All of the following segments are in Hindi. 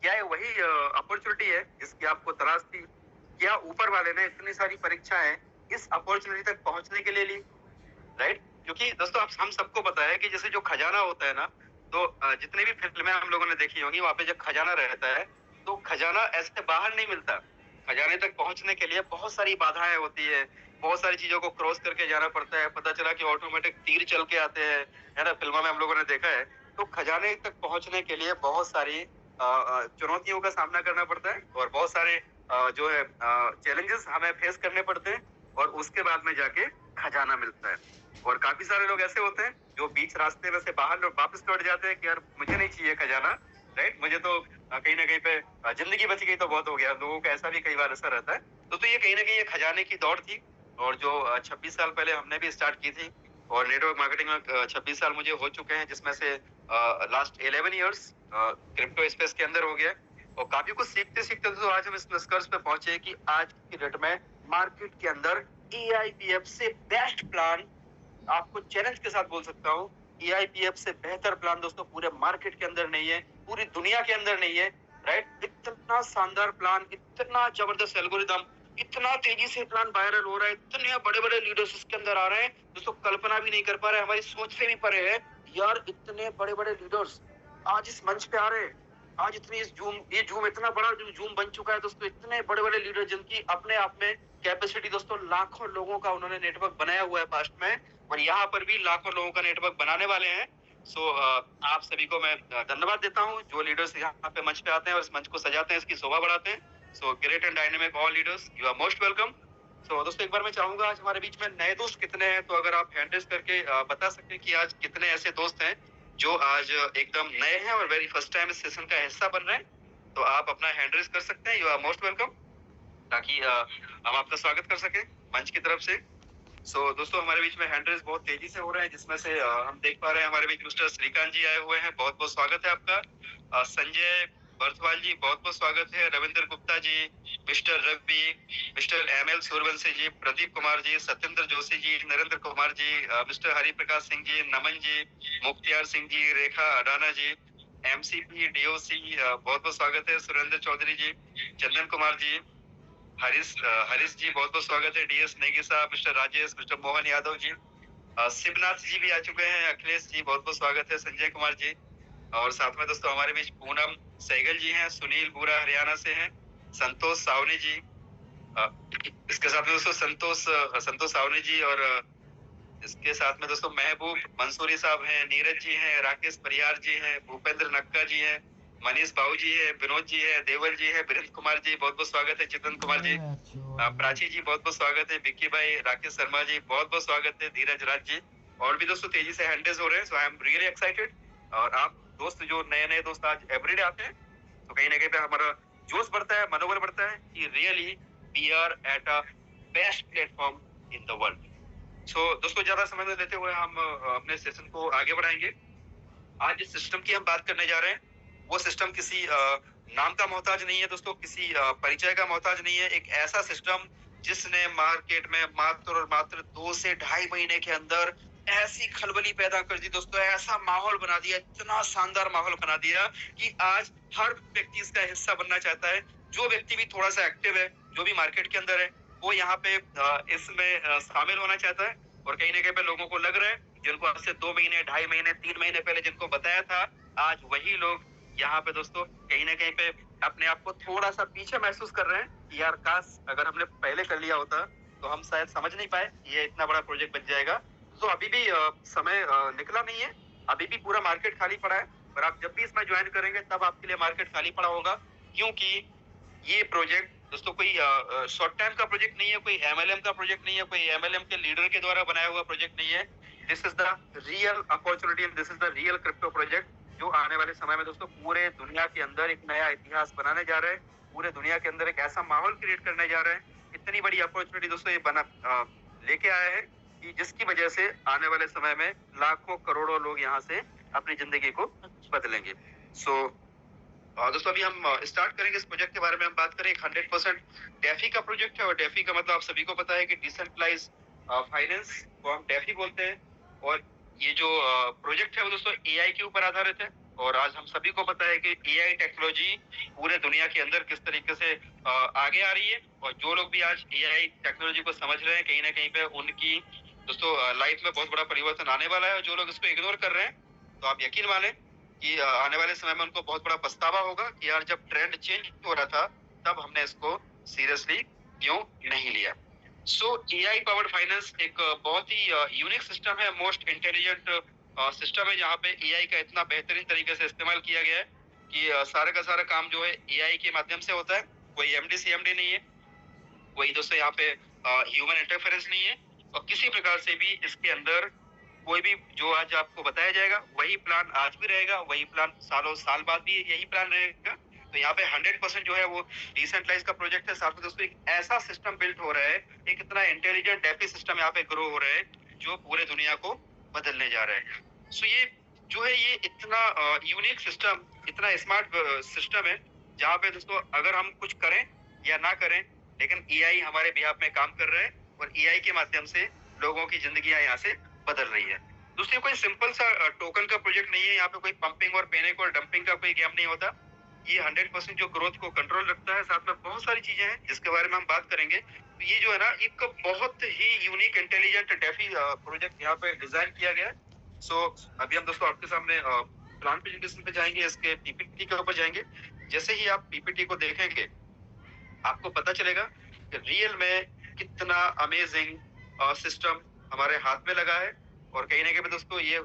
क्या ये वही अपॉर्चुनिटी है जिसकी आपको तलाश थी? क्या ऊपर वाले ने इतनी सारी परीक्षाएं इस अपॉर्चुनिटी तक पहुंचने के लिए ली? राइट? क्योंकि दोस्तों आप हम सबको पता है कि जैसे जो खजाना होता है ना, तो जितनी भी फिल्में हम लोगों ने देखी होंगी वहां पे जब खजाना रहता है तो खजाना ऐसे बाहर नहीं मिलता। खजाने तक पहुंचने के लिए बहुत सारी बाधाएं होती है, बहुत सारी चीजों को क्रॉस करके जाना पड़ता है। पता चला कि ऑटोमेटिक तीर चल के आते हैं, है ना? फिल्मों में हम लोगों ने देखा है। तो खजाने तक पहुंचने के लिए बहुत सारी चुनौतियों का सामना करना पड़ता है और बहुत सारे जो है चैलेंजेस हमें फेस करने पड़ते हैं और उसके बाद में जाके खजाना मिलता है। और काफी सारे लोग ऐसे होते हैं जो बीच रास्ते में से बाहर वापस लौट जाते हैं कि यार मुझे नहीं चाहिए खजाना, राइट? मुझे तो कहीं ना कहीं पे जिंदगी बच गई तो बहुत हो गया। लोगों का ऐसा भी कई बार असर रहता है। तो ये कहीं ना कहीं ये खजाने की दौड़ थी और जो 26 साल पहले हमने भी स्टार्ट की थी और नेटवर्क मार्केटिंग में 26 साल मुझे हो चुके हैं, जिसमें से लास्ट 11 ईयर्स क्रिप्टो स्पेस के अंदर हो गया। और काफी कुछ सीखते सीखते तो आज हम इस निष्कर्ष पे पहुंचे कि आज की डेट में मार्केट के अंदर EIPF से बेस्ट प्लान, आपको चैलेंज के साथ बोल सकता हूँ, EIPF से बेहतर प्लान दोस्तों पूरे मार्केट के अंदर नहीं है, पूरी दुनिया के अंदर नहीं है। राइट? इतना शानदार प्लान, इतना जबरदस्त एल्गोरिदम, इतना तेजी से प्लान वायरल हो रहा है, इतने बड़े बड़े लीडर्स इसके अंदर आ रहे हैं दोस्तों, कल्पना भी नहीं कर पा रहे, हमारी सोच से भी परे है। यार इतने बड़े बड़े लीडर्स आज इस मंच पे आ रहे हैं। आज इतनी ये जूम इतना बड़ा जो जूम बन चुका है दोस्तों, इतने बड़े बड़े लीडर जिनकी अपने आप में कैपेसिटी दोस्तों, लाखों लोगों का उन्होंने नेटवर्क बनाया हुआ है पास्ट में, और यहाँ पर भी लाखों लोगों का नेटवर्क बनाने वाले हैं। आप सभी को मैं धन्यवाद देता हूँ जो लीडर्स यहाँ पे मंच पे आते हैं और इस मंच को सजाते हैं, इसकी शोभा बढ़ाते हैं। Great and dynamic all leaders, you are most welcome. दोस्तों एक बार मैं चाहूंगा आज हमारे बीच में नए दोस्त कितने हैं, तो अगर आप हैंड रेज करके बता सकते हैं कि आज कितने ऐसे दोस्त हैं जो आज एकदम नए हैं और वेरी फर्स्ट टाइम इस सेशन का हिस्सा बन रहे हैं, तो आप अपना हैंड रेज कर सकते हैं। यू आर मोस्ट वेलकम, ताकि हम आपका स्वागत कर सके मंच की तरफ से। दोस्तों हमारे बीच में हैंड रेज बहुत तेजी से हो रहे हैं, जिसमें से हम देख पा रहे हैं हमारे बीच मिस्टर श्रीकांत जी आए हुए हैं, बहुत बहुत स्वागत है आपका। संजय बर्थवाल जी, बहुत बहुत स्वागत है। Ravindra Gupta ji, mister Ravi, mister ML Suryavanshi ji, Pradeep Kumar ji, Satyendra Joshi ji, Narendra Kumar ji, mister Hariprakash Singh ji, Naman ji, Mukhtiyar Singh ji, Rekha Adana ji, MCP DOC, बहुत बहुत स्वागत है। सुरेंद्र चौधरी जी, चंदन कुमार जी, हरीश जी, बहुत बहुत स्वागत है। DS नेगी साहब, मिस्टर राजेश, मिस्टर मोहन यादव जी, शिवनाथ जी भी आ चुके हैं। अखिलेश जी, बहुत बहुत स्वागत है। संजय कुमार जी, और साथ में दोस्तों हमारे बीच पूनम सहगल जी हैं। सुनील बुरा हरियाणा से हैं। संतोष सावनी जी, इसके साथ में दोस्तों संतोष सावनी जी, और इसके साथ में दोस्तों महबूब मंसूरी साहब हैं, नीरज जी हैं, राकेश परियार जी हैं, भूपेंद्र नक्का जी हैं, मनीष बाबू जी है, विनोद जी है, देवल जी है, वीरेंद्र कुमार जी, बहुत बहुत स्वागत है। चितन कुमार जी, प्राची जी, बहुत बहुत स्वागत है। विक्की भाई, राकेश शर्मा जी, बहुत बहुत स्वागत है। धीरज राज जी, और भी दोस्तों तेजी से हैंडल्स हो रहे हैं। सो आई एम रियली एक्साइटेड। और आप दोस्त जो नए नए दोस्त आज एवरीडे आते हैं, तो कहीं ना कहीं पे हमारा जोश बढ़ता है, मनोबल बढ़ता है कि really we are at a best platform in the world. दोस्तों ज्यादा समय न लेते हुए हम अपने सेशन को आगे बढ़ाएंगे। आज जिस सिस्टम की हम बात करने जा रहे हैं वो सिस्टम किसी नाम का मोहताज नहीं है दोस्तों, किसी परिचय का मोहताज नहीं है। एक ऐसा सिस्टम जिसने मार्केट में मात्र और मात्र 2 से ढाई महीने के अंदर ऐसी खलबली पैदा कर दी दोस्तों, ऐसा माहौल बना दिया, इतना शानदार माहौल बना दिया कि आज हर व्यक्ति इसका हिस्सा बनना चाहता है। जो व्यक्ति भी थोड़ा सा एक्टिव है, जो भी मार्केट के अंदर है, वो यहाँ पे इसमें शामिल होना चाहता है। और कहीं ना कहीं पे लोगों को लग रहा है, जिनको आज से 2 महीने, 2.5 महीने, 3 महीने पहले जिनको बताया था, आज वही लोग यहाँ पे दोस्तों कहीं ना कहीं पे अपने आप को थोड़ा सा पीछे महसूस कर रहे हैं कि यार काश अगर हमने पहले कर लिया होता तो हम शायद समझ नहीं पाए ये इतना बड़ा प्रोजेक्ट बन जाएगा। तो अभी भी समय निकला नहीं है, अभी भी पूरा मार्केट खाली पड़ा है। और आप जब भी इसमें ज्वाइन करेंगे तब आपके लिए मार्केट खाली पड़ा होगा, क्योंकि ये प्रोजेक्ट दोस्तों कोई शॉर्ट टाइम का प्रोजेक्ट नहीं है, कोई MLM का प्रोजेक्ट नहीं है, कोई MLM के लीडर के द्वारा बनाया हुआ प्रोजेक्ट नहीं है। This is the real opportunity and this is the real crypto project, जो आने वाले समय में दोस्तों पूरे दुनिया के अंदर एक नया इतिहास बनाने जा रहे हैं, पूरे दुनिया के अंदर एक ऐसा माहौल क्रिएट करने जा रहे हैं। इतनी बड़ी अपॉर्चुनिटी दोस्तों ये बना लेके आए हैं कि जिसकी वजह से आने वाले समय में लाखों करोड़ों लोग यहाँ से अपनी जिंदगी को बदलेंगे। दोस्तों अभी हम स्टार्ट करेंगे इस प्रोजेक्ट के बारे में। हम बात करें, 100% डेफी का प्रोजेक्ट है, और डेफी का मतलब आप सभी को पता है कि डिसेंट्रलाइज फाइनेंस को हम डेफी बोलते हैं। और ये जो प्रोजेक्ट है वो दोस्तों AI के ऊपर आधारित है। और आज हम सभी को पता है कि एआई टेक्नोलॉजी पूरे दुनिया के अंदर किस तरीके से आगे आ रही है। और जो लोग भी आज एआई टेक्नोलॉजी को समझ रहे हैं, कहीं ना कहीं पे उनकी दोस्तों लाइफ में बहुत बड़ा परिवर्तन आने वाला है। और जो लोग इसको इग्नोर कर रहे हैं, तो आप यकीन माने कि आने वाले समय में उनको बहुत बड़ा पछतावा होगा कि यार जब ट्रेंड चेंज हो रहा था तब हमने इसको सीरियसली क्यों नहीं लिया। सो एआई पावर्ड फाइनेंस एक बहुत ही यूनिक सिस्टम है, मोस्ट इंटेलिजेंट सिस्टम है, जहाँ पे एआई का इतना बेहतरीन तरीके से इस्तेमाल किया गया है कि सारे का सारा काम जो है एआई के माध्यम से होता है। कोई एमडी सीएमडी नहीं है, कोई दोस्तों यहाँ पे ह्यूमन इंटरफेरेंस नहीं है, और किसी प्रकार से भी इसके अंदर कोई भी जो आज आपको बताया जाएगा वही प्लान आज भी रहेगा, वही प्लान सालों साल बाद भी यही प्लान रहेगा। तो यहाँ पे 100% जो है वो डिसेंट्रलाइज का प्रोजेक्ट है। साथ में दोस्तों एक ऐसा सिस्टम बिल्ट हो रहा है, एक इतना इंटेलिजेंट डेफी सिस्टम यहाँ पे ग्रो हो रहा है जो पूरे दुनिया को बदलने जा रहा है। सो ये जो है ये इतना यूनिक सिस्टम, इतना स्मार्ट सिस्टम है, जहाँ पे दोस्तों अगर हम कुछ करें या ना करें, लेकिन एआई हमारे बिहाफ में काम कर रहा है और एआई के माध्यम से लोगों की जिंदगियां यहाँ से बदल रही है। दूसरी कोई सिंपल सा टोकन का प्रोजेक्ट नहीं है, यहाँ पे कोई पंपिंग और पेनिक और डंपिंग का कोई गेम नहीं होता। ये 100% जो ग्रोथ को कंट्रोल रखता है। साथ में बहुत सारी चीजें हैं जिसके बारे में हम बात करेंगे। तो ये जो है ना एक बहुत ही यूनिक इंटेलिजेंट डेफी प्रोजेक्ट यहाँ पे डिजाइन किया गया है। सो अभी हम दोस्तों आपके सामने प्लान प्रेजेंटेशन पे जाएंगे, इसके पीपीटी के ऊपर जाएंगे। जैसे ही आप पीपीटी को देखेंगे आपको पता चलेगा कि रियल में कितना अमेजिंग सिस्टम हमारे हाथ में लगा है। और कहीं ना कहीं दोस्तों ये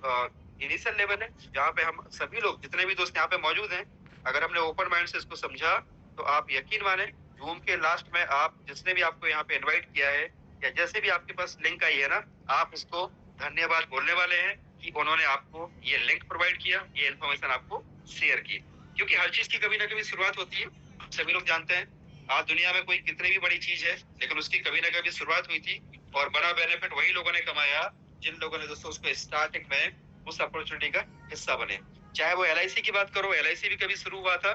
इनिशियल लेवल है, जहाँ पे हम सभी लोग जितने भी दोस्त यहाँ पे मौजूद हैं, अगर हमने ओपन माइंड से इसको समझा तो आप यकीन माने जूम के लास्ट में आप जिसने भी आपको यहाँ पे इनवाइट किया है या जैसे भी आपके पास लिंक आई है ना, आप उसको धन्यवाद बोलने वाले हैं कि उन्होंने आपको ये लिंक प्रोवाइड किया, ये इन्फॉर्मेशन आपको शेयर की। क्योंकि हर चीज की कभी ना कभी शुरुआत होती है, सभी लोग जानते हैं। आज दुनिया में कोई कितनी भी बड़ी चीज है, लेकिन उसकी कभी ना कभी शुरुआत हुई थी, और बड़ा बेनिफिट वही लोगों ने कमाया जिन लोगों ने दोस्तों उसको स्टार्टिंग में उस अपॉर्चुनिटी का हिस्सा बने। चाहे वो एलआईसी की बात करो, एलआईसी भी कभी शुरू हुआ था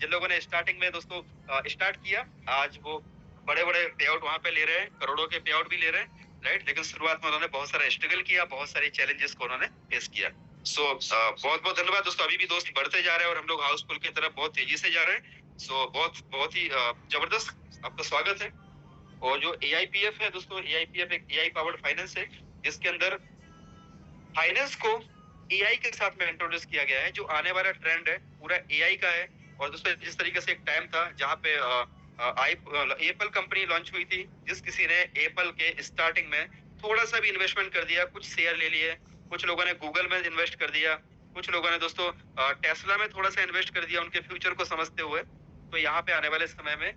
जिन लोगों ने स्टार्टिंग में दोस्तों स्टार्ट किया, आज वो बड़े बड़े पे आउट वहां पे ले रहे हैं, करोड़ों के पे आउट भी ले रहे हैं, राइट। लेकिन शुरुआत में उन्होंने बहुत सारा स्ट्रगल किया, बहुत सारे चैलेंजेस को उन्होंने फेस किया। सो बहुत बहुत धन्यवाद दोस्तों। अभी भी दोस्त बढ़ते जा रहे हैं और हम लोग हाउसफुल की तरफ बहुत तेजी से जा रहे हैं। सो बहुत बहुत ही जबरदस्त आपका स्वागत है। और जो एआईपीएफ है दोस्तों, एआईपीएफ एक एआई पावर्ड फाइनेंस है, जिसके अंदर फाइनेंस को एआई के साथ में इंट्रोड्यूस किया गया है। जो आने वाला ट्रेंड है पूरा एआई का है। और दोस्तों जिस तरीके से एक टाइम था जहाँ पे एप्पल कंपनी लॉन्च हुई थी, जिस किसी ने एप्पल के स्टार्टिंग में थोड़ा सा भी इन्वेस्टमेंट कर दिया, कुछ शेयर ले लिए, कुछ लोगों ने गूगल में इन्वेस्ट कर दिया, कुछ लोगों ने दोस्तों टेस्ला में थोड़ा सा इन्वेस्ट कर दिया उनके फ्यूचर को समझते हुए। तो यहाँ पे आने वाले समय में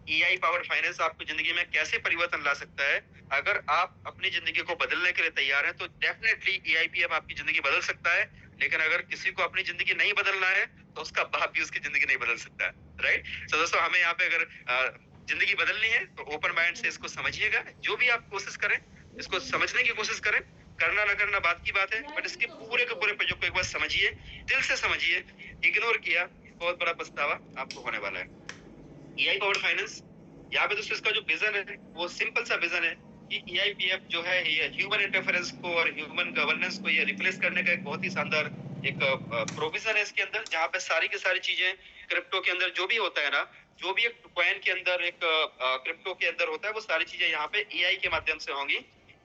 एआई पावर फाइनेंस आपकी जिंदगी में कैसे परिवर्तन ला सकता है, अगर आप अपनी जिंदगी को बदलने के लिए तैयार हैं तो डेफिनेटली एआईपीएफ आपकी जिंदगी बदल सकता है। लेकिन अगर किसी को अपनी जिंदगी नहीं बदलना है तो उसका बाप भी उसकी जिंदगी नहीं बदल सकता है, राइट। तो दोस्तों हमें यहाँ पे अगर जिंदगी बदलनी है तो ओपन माइंड से इसको समझिएगा। जो भी आप कोशिश करें इसको समझने की कोशिश करें, करना ना करना बात की बात है, बट इसके पूरे के पूरे प्रोजेक्ट को एक बार समझिए, दिल से समझिए। इग्नोर किया बहुत बड़ा पछतावा आपको होने वाला है। एआई पावर्ड फाइनेंस, यहाँ पे दोस्तों इसका जो विजन है वो सिंपल सा विजन है कि एआईपीएफ जो है ये ह्यूमन इंटरफेरेंस को और ह्यूमन गवर्नेंस को ये रिप्लेस करने का एक बहुत ही शानदार एक प्रोविजन है इसके अंदर, जहाँ पे सारी की सारी चीजें क्रिप्टो के अंदर जो भी होता है ना, जो भी एक कॉइन के अंदर एक क्रिप्टो के अंदर होता है, वो सारी चीजें यहाँ पे एआई के माध्यम से होंगी।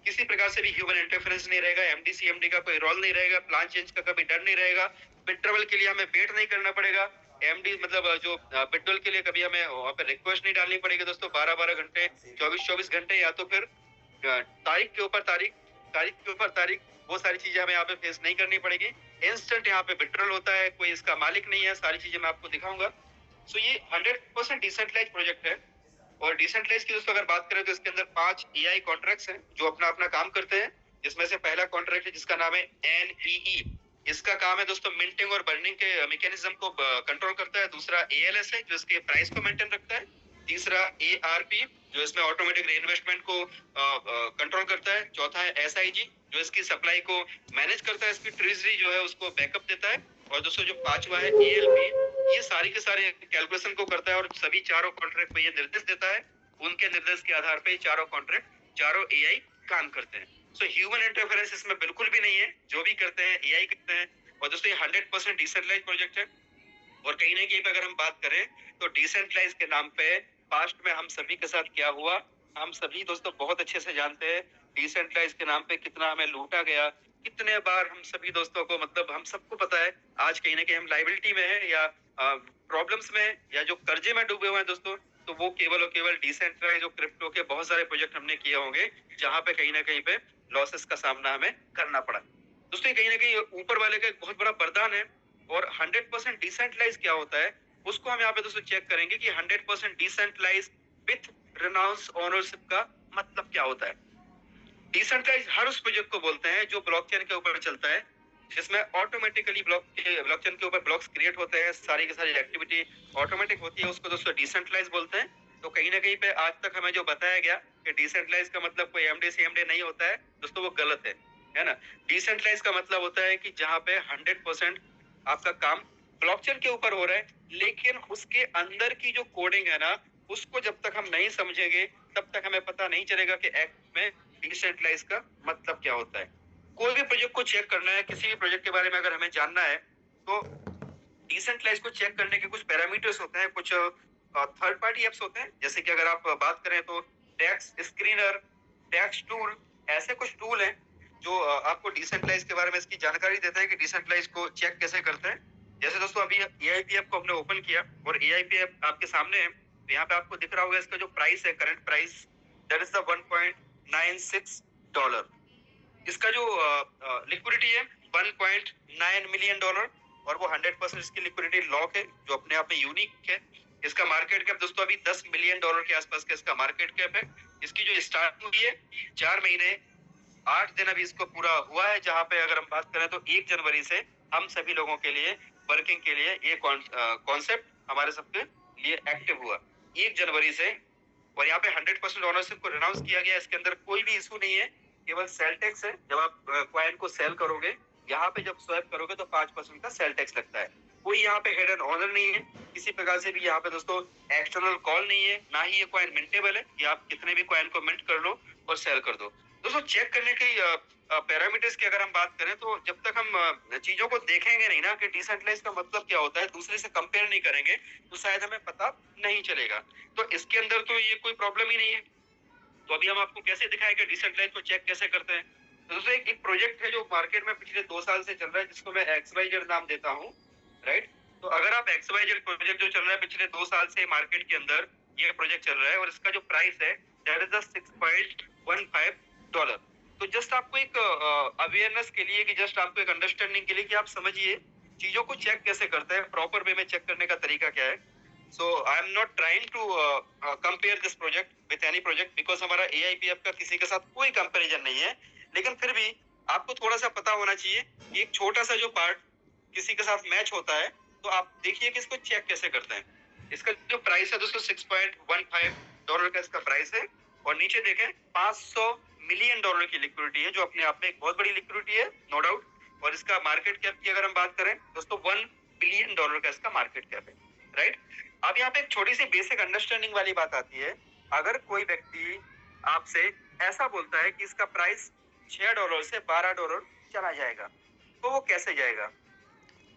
किसी प्रकार से भी ह्यूमन इंटरफेरेंस नहीं रहेगा, एमडी सीएमडी का कोई रोल नहीं रहेगा, प्लान चेंज का कभी डर नहीं रहेगा, विड्रॉवल के लिए हमें वेट नहीं करना पड़ेगा, एमडी मतलब जो विड्रॉल के लिए कभी हमें वहाँ पे रिक्वेस्ट नहीं डालनी पड़ेगी दोस्तों 12-12 घंटे, 24-24 घंटे, या तो फिर तारीख के ऊपर तारीख, तारीख के ऊपर तारीख, वो सारी चीजें हमें यहाँ पे फेस नहीं करनी पड़ेगी। इंस्टेंट यहाँ पे विड्रॉल होता है, कोई इसका मालिक नहीं है, सारी चीजें मैं आपको दिखाऊंगा। सो ये 100% डिसेंट्रलाइज प्रोजेक्ट है। और डिसेंट्रलाइज की दोस्तों अगर बात करें तो इसके अंदर 5 एआई कॉन्ट्रैक्ट्स हैं जो अपना अपना काम करते हैं। जिसमें से पहला कॉन्ट्रैक्ट है जिसका नाम है एनईई, इसका काम है दोस्तों मिंटिंग और बर्निंग के मैकेनिज्म को कंट्रोल करता है। दूसरा एएलएस है जो इसके प्राइस को मेंटेन रखता है। तीसरा एआरपी जो इसमें ऑटोमेटिक रीइन्वेस्टमेंट को कंट्रोल करता है। चौथा है एसआईजी जो इसकी सप्लाई को मैनेज करता है, इसकी ट्रेजरी जो है उसको बैकअप देता है। और दोस्तों जो पांचवा है एएलपी, ये सारी के सारे कैलकुलेशन को करता है और सभी चारों कॉन्ट्रैक्ट को ये निर्देश देता है। उनके निर्देश के आधार पे चारों कॉन्ट्रैक्ट, चारों एआई काम करते हैं। सो ह्यूमन इंटरफेरेंस इसमें बिल्कुल भी नहीं है, जो भी करते हैं एआई करते हैं। और दोस्तों ये 100% डिसेंट्रलाइज प्रोजेक्ट है। और कहीं ना कहीं पे अगर हम बात करें तो डिसेंट्रलाइज के नाम पे पास्ट में हम सभी के साथ क्या हुआ, हम सभी दोस्तों बहुत अच्छे से जानते हैं। डिसेंट्रलाइज के नाम पे कितना हमें लूटा गया, कितने बार हम सभी दोस्तों को, मतलब हम सबको पता है आज कहीं ना कहीं हम लाइबिलिटी में है या प्रॉब्लम्स में या जो कर्जे में डूबे हुए हैं दोस्तों। तो वो केवल और केवल डिसेंट्रलाइज और क्रिप्टो के बहुत सारे प्रोजेक्ट हमने किए होंगे जहां पे कहीं ना कहीं पे लॉसेस का सामना हमें करना पड़ा। दोस्तों ये कहीं ना कहीं ऊपर वाले का एक बहुत बड़ा वरदान है। और 100% डिसेंट्रलाइज क्या होता है उसको हम यहाँ पे दोस्तों चेक करेंगे कि 100% डिसेंट्रलाइज विथ रेनाउंस ओनरशिप का मतलब क्या होता है। डिसेंट्रलाइज हर उस प्रोजेक्ट को बोलते हैं जो ब्लॉकचेन के ऊपर चलता है, जिसमें ऑटोमेटिकली ब्लॉकचेन के ऊपर ब्लॉक्स क्रिएट होते हैं, सारी की सारी एक्टिविटी ऑटोमेटिक होती है, उसको दोस्तों डिसेंट्रलाइज बोलते हैं। तो कहीं ना कहीं पे आज तक हमें जो बताया गया कि डिसेंट्रलाइज का मतलब कोई एमडी सीएमडी नहीं होता है दोस्तों, वो गलत है ना। डिसेंट्रलाइज का मतलब होता है कि जहाँ पे 100% आपका काम ब्लॉकचेन के ऊपर हो रहा है, लेकिन उसके अंदर की जो कोडिंग है ना, उसको जब तक हम नहीं समझेंगे तब तक हमें पता नहीं चलेगा कि एक्ट में डिसेंट्रलाइज का मतलब क्या होता है। कोई भी प्रोजेक्ट को चेक करना है, किसी भी प्रोजेक्ट के बारे में अगर हमें जानना है तो डिसेंट्रलाइज को चेक करने के कुछ पैरामीटर्स होते हैं, कुछ थर्ड पार्टी एप्स होते हैं। जैसे कि अगर आप बात करें तो टैक्स स्क्रीनर, टैक्स टूल, ऐसे कुछ टूल हैं जो आपको डिसेंट्रलाइज के बारे में इसकी जानकारी देता है कि डिसेंट्रलाइज को चेक कैसे करते हैं। जैसे दोस्तों अभी एआईपी ऐप को हमने ओपन किया और एआईपी ऐप आपके सामने है, तो यहाँ पे आपको दिख रहा होगा इसका जो प्राइस है, current price, that is the $1.96। इसका जो लिक्विडिटी है $1.9 मिलियन, और वो 100% इसकी लिक्विडिटी लॉक है जो अपने आप में यूनिक है। इसका मार्केट कैप दोस्तों अभी $10 मिलियन के आसपास का इसका मार्केट कैप है। इसकी जो स्टार्ट हुई है 4 महीने 8 दिन अभी इसको पूरा हुआ है, जहां पे अगर हम बात करें तो 1 जनवरी से हम सभी लोगों के लिए वर्किंग के लिए ये कॉन्सेप्ट हमारे सबके लिए एक्टिव हुआ 1 जनवरी से। और यहाँ पे 100% ओनरशिप को रिनाउंस किया गया। इसके अंदर कोई भी इशू नहीं है, केवल सेल टैक्स है। जब आप क्वाइन को सेल करोगे, यहाँ पे जब स्वैप करोगे तो 5% का सेल टैक्स लगता है। कोई यहाँ पे हेड एंड ऑनर नहीं है, किसी प्रकार से भी यहाँ पे दोस्तों एक्सटर्नल कॉल नहीं है, ना ही ये क्वाइन मिंटेबल है कि आप कितने भी क्वाइन को मिंट कर लो और सेल कर दो। दोस्तों चेक करने की पैरामीटर्स की अगर हम बात करें तो जब तक हम चीजों को देखेंगे नहीं ना कि डिसेंट्रलाइज का मतलब क्या होता है, दूसरे से कंपेयर नहीं करेंगे, तो शायद हमें पता नहीं चलेगा। तो इसके अंदर तो ये कोई प्रॉब्लम ही नहीं है। तो अभी हम आपको कैसे दिखाएंगे डिसेंट्रलाइज को चेक कैसे करते हैं। तो दोस्तों एक प्रोजेक्ट है जो मार्केट में पिछले 2 साल से चल रहा है, जिसको मैं XYZ नाम देता हूँ, राइट। तो अगर आप XYZ प्रोजेक्ट जो चल रहा है पिछले 2 साल से मार्केट के अंदर ये प्रोजेक्ट चल रहा है, और इसका जो प्राइस है दैट इज $6.15। तो जस्ट आपको एक अवेयरनेस के लिए, कि जस्ट आपको एक अंडरस्टैंडिंग के लिए कि आप समझिए चीजों को चेक कैसे करते हैं, प्रॉपर वे में चेक करने का तरीका क्या है। So I am not trying to compare this project with any project because हमारा AIPF का किसी के साथ कोई कंपैरिजन नहीं है। लेकिन फिर भी आपको थोड़ा सा पता होना चाहिए कि एक छोटा सा जो पार्ट किसी के साथ मैच होता है, तो आप देखिए कि इसको चेक कैसे करते हैं। इसका जो प्राइस है दोस्तों $6.15 का इसका प्राइस है, और नीचे देखें $500 मिलियन की लिक्विडिटी है, जो अपने आप में एक बहुत बड़ी लिक्विडिटी है, नो डाउट। और इसका मार्केट कैप की अगर हम बात करें दोस्तों $1 बिलियन का इसका मार्केट कैप है, राइट। अब यहाँ पे एक छोटी सी बेसिक अंडरस्टैंडिंग वाली बात आती है। अगर कोई व्यक्ति आपसे ऐसा बोलता है कि इसका प्राइस $6 से $12 चला जाएगा, तो वो कैसे जाएगा।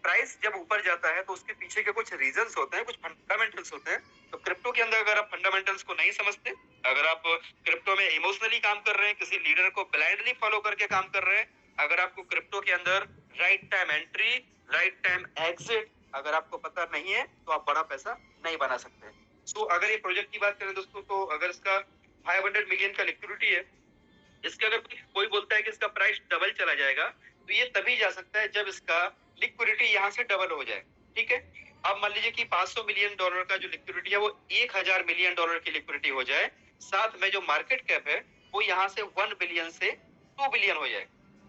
प्राइस जब ऊपर जाता है तो उसके पीछे के कुछ रीजंस होते हैं, कुछ फंडामेंटल्स होते हैं। तो क्रिप्टो के अंदर अगर आप फंडामेंटल्स को नहीं समझते, अगर आप क्रिप्टो में इमोशनली काम कर रहे हैं, किसी लीडर को ब्लाइंडली फॉलो करके काम कर रहे हैं, अगर आपको क्रिप्टो के अंदर right time entry, right time exit अगर आपको पता नहीं है, तो आप बड़ा पैसा नहीं बना सकते। तो अगर ये प्रोजेक्ट की बात करें दोस्तों, तो अगर इसका 500 मिलियन का लिक्विडिटी है, इसके अगर कोई बोलता है कि इसका प्राइस डबल चला जाएगा, तो ये तभी जा सकता है जब इसका लिक्विडिटी यहाँ से डबल हो जाए, ठीक है। अब मान लीजिए कि $500 मिलियन का जो लिक्विडिटी है वो $1000 मिलियन की लिक्विडिटी हो जाए, साथ में जो मार्केट कैप है वो यहाँ से 1 बिलियन से 2 बिलियन हो जाए,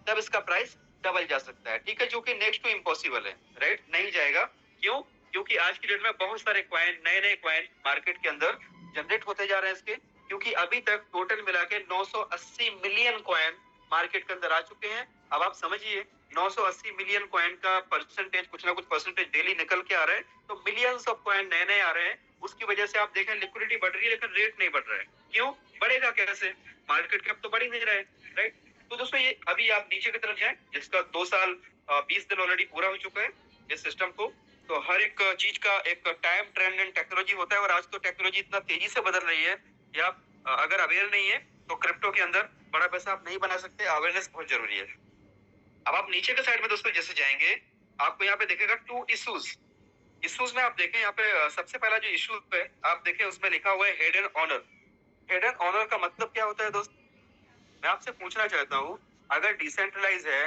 तब इसका प्राइस डबल जा सकता है, ठीक है, जो कि नेक्स्ट टू इम्पॉसिबल है, राइट, नहीं जाएगा। क्यों? क्योंकि आज की डेट में बहुत सारे क्वाइन, नए क्वाइन मार्केट के अंदर जनरेट होते जा रहे हैं इसके, क्योंकि अभी तक टोटल मिला के 980 मिलियन क्वाइन मार्केट के अंदर आ चुके हैं। अब आप समझिए 980 मिलियन क्वाइन का परसेंटेज, कुछ ना कुछ परसेंटेज डेली निकल के आ रहे हैं, तो मिलियंस ऑफ क्वाइन नए आ रहे हैं। उसकी वजह से आप देखें लिक्विडिटी बढ़ रही है, लेकिन रेट नहीं बढ़ रहा है। क्यों बढ़ेगा? कैसे? मार्केट कैप तो बढ़ ही नहीं रहा है, राइट। तो दोस्तों ये अभी आप नीचे की तरफ जाएं, जिसका 2 साल 20 दिन ऑलरेडी पूरा हो चुका है इस सिस्टम को। तो हर एक चीज का एक टाइम ट्रेंड एंड टेक्नोलॉजी होता है, और आज तो टेक्नोलॉजी इतना तेजी से बदल रही है कि आप अगर अवेयर नहीं है तो क्रिप्टो के अंदर बड़ा पैसा आप नहीं बना सकते। अवेयरनेस बहुत जरूरी है। अब आप नीचे के साइड में दोस्तों जैसे जाएंगे, आपको यहाँ पे देखेगा 2 इश्यूज। इश्यूज में आप देखें यहाँ पे सबसे पहला जो इश्यू है आप देखें, उसमें लिखा हुआ है head and honour. Head and honour का मतलब क्या होता है दोस्त? मैं आपसे पूछना चाहता हूँ, अगर डिसेंट्रलाइज है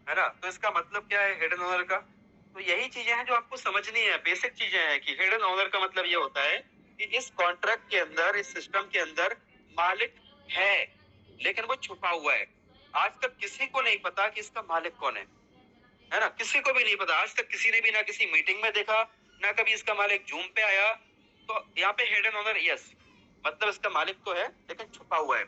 ना, तो इसका मतलब क्या है हेड एंड ऑनर का? तो यही चीजें हैं जो आपको समझनी है, बेसिक चीजें हैं कि हेड एंड ऑनर का मतलब ये होता है कि इस कॉन्ट्रैक्ट के अंदर, इस सिस्टम के अंदर मालिक है, लेकिन वो छुपा हुआ है। आज तक किसी को नहीं पता कि इसका मालिक कौन है ना, किसी को भी नहीं पता। आज तक किसी ने भी ना किसी मीटिंग में देखा, ना कभी इसका मालिक जूम पे आया। तो यहाँ पे हेड एंड ऑनर यस, मतलब इसका मालिक तो है लेकिन छुपा हुआ है।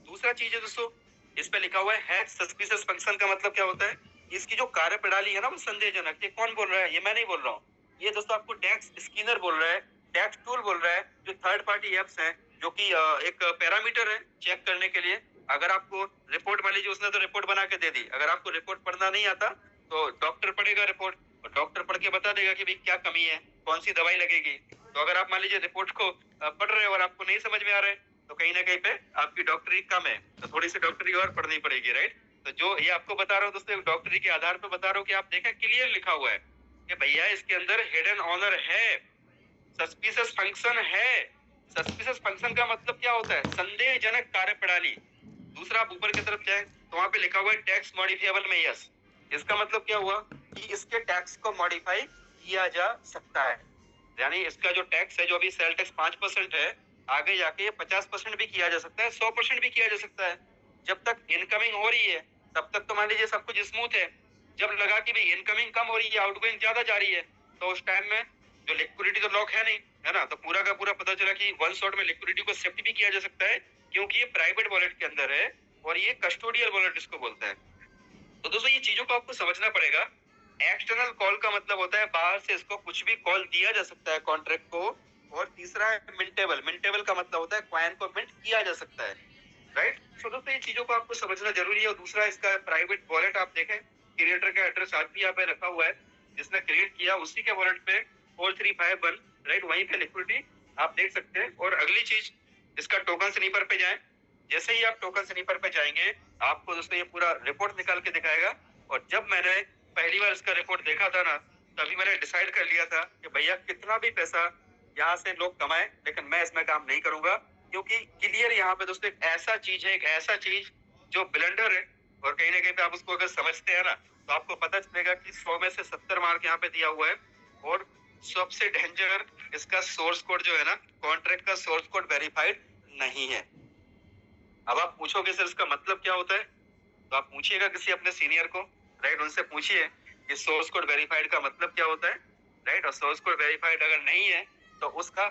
दूसरा चीज है दोस्तों, इस पे लिखा हुआ है हैश सस्पिशियस फंक्शन का मतलब क्या होता है? इसकी जो कार्य प्रणाली है ना वो संदेहजनक। ये कौन बोल रहा है? ये मैं नहीं बोल रहा हूँ, ये दोस्तों आपको टैक्स स्किनर बोल रहा है, टैक्स टूल बोल रहा है, जो थर्ड पार्टी एप्स हैं, जो कि एक पैरामीटर है चेक करने के लिए। अगर आपको रिपोर्ट, मान लीजिए उसने तो रिपोर्ट बना के दे दी, अगर आपको रिपोर्ट पढ़ना नहीं आता तो डॉक्टर पढ़ेगा रिपोर्ट, और डॉक्टर पढ़ के बता देगा कि भाई क्या कमी है, कौन सी दवाई लगेगी। तो अगर आप मान लीजिए रिपोर्ट को पढ़ रहे हो और आपको नहीं समझ में आ रहा है, तो कहीं ना कहीं पे आपकी डॉक्टरी कम है, तो थोड़ी सी डॉक्टरी और पढ़नी पड़ेगी, राइट? तो जो ये आपको बता रहा हूँ दोस्तों, डॉक्टरी के आधार पर बता रहा हूँ कि आप देखें क्लियर लिखा हुआ है कि भैया इसके अंदर हिडन ऑनर है, सस्पिशियस फंक्शन है। सस्पिशियस फंक्शन का मतलब क्या होता है? संदेहजनक कार्य प्रणाली। दूसरा आप ऊपर की तरफ जाए तो वहां पे लिखा हुआ है टैक्स मॉडिफिएबल में यस। इसका मतलब क्या हुआ कि इसके टैक्स को मॉडिफाई किया जा सकता है, यानी इसका जो टैक्स है, जो अभी सेल टैक्स 5% है, आगे जाके 50% भी किया जा सकता है, 100% भी किया जा सकता है। जब तक इनकमिंग हो रही है तब तक तो मान लीजिए सब कुछ स्मूथ है। जब लगा कि भाई इनकमिंग कम हो रही है, आउटगोइंग ज्यादा जा रही है, तो उस टाइम में जो लिक्विडिटी तो लॉक है नहीं, है ना, तो पूरा का पूरा पता चला कि वन शॉट में लिक्विडिटी को शिफ्ट भी किया जा सकता है, क्योंकि ये प्राइवेट वॉलेट के अंदर है और ये कस्टोडियल वॉलेट इसको बोलते हैं। तो दोस्तों ये चीजों को आपको समझना पड़ेगा। एक्सटर्नल कॉल का मतलब होता है बाहर से इसको कुछ भी कॉल दिया जा सकता है कॉन्ट्रैक्ट को। और तीसरा है मिंटेबल। मिंटेबल का मतलब होता है कॉइन को मिंट किया जा सकता है, राइट? तो दोस्तों ये चीजों को आपको समझना जरूरी है। और दूसरा इसका प्राइवेट वॉलेट आप देखें, क्रिएटर का एड्रेस आज भी यहाँ पे रखा हुआ है, जिसने क्रिएट किया उसी के वॉलेट पे 4351, राइट, वहीं पे लिक्विडिटी आप देख सकते हैं। और अगली चीज, इसका टोकन स्नीपर पे जाए। जैसे ही आप टोकन स्नीपर पे जाएंगे, आपको दोस्तों ये पूरा रिपोर्ट निकाल के दिखाएगा। और जब मैंने पहली बार इसका रिपोर्ट देखा था ना, तभी मैंने डिसाइड कर लिया था कि भैया कितना भी पैसा यहाँ से लोग कमाए, लेकिन मैं इसमें काम नहीं करूंगा। क्योंकि क्लियर यहाँ पे दोस्तों एक ऐसा चीज है, एक ऐसा चीज जो ब्लेंडर है, और कहीं ना कहीं पे आप उसको अगर समझते हैं ना, तो आपको पता चलेगा कि 100 में से 70 मार्क यहाँ पे दिया हुआ है। और सबसे डेंजर, इसका सोर्स कोड जो है ना, कॉन्ट्रैक्ट का सोर्स कोड वेरीफाइड नहीं है। अब आप पूछोगे सर इसका मतलब क्या होता है, तो आप पूछिएगा किसी अपने सीनियर को, राइट, उनसे पूछिए कि सोर्स कोड वेरीफाइड का मतलब क्या होता है, राइट। और सोर्स कोड वेरीफाइड अगर नहीं है तो उसका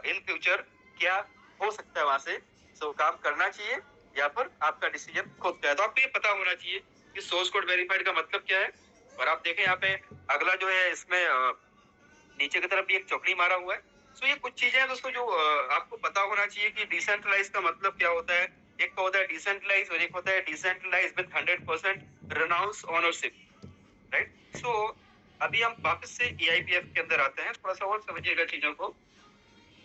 इन फ्यूचर क्या हो सकता है, वहां से सो काम करना चाहिए या फिर आपका डिसीजन खुद का है। तो आपको ये पता होना चाहिए कि सोर्स कोड वेरीफाइड का मतलब क्या है। और आप देखें यहाँ पे अगला जो है, इसमें नीचे की तरफ भी एक चौकड़ी मारा हुआ है। सो ये कुछ चीजें हैं दोस्तों जो आपको पता होना चाहिए कि डिसेंट्रलाइज का मतलब क्या होता है। एक तो होता है डिसेंट्रलाइज और एक होता है डिसेंट्रलाइज विद 100% रेनाउंस ओनरशिप, राइट। सो अभी हम वापस से EIPF के अंदर आते हैं, थोड़ा सा और समझिएगा चीजों को,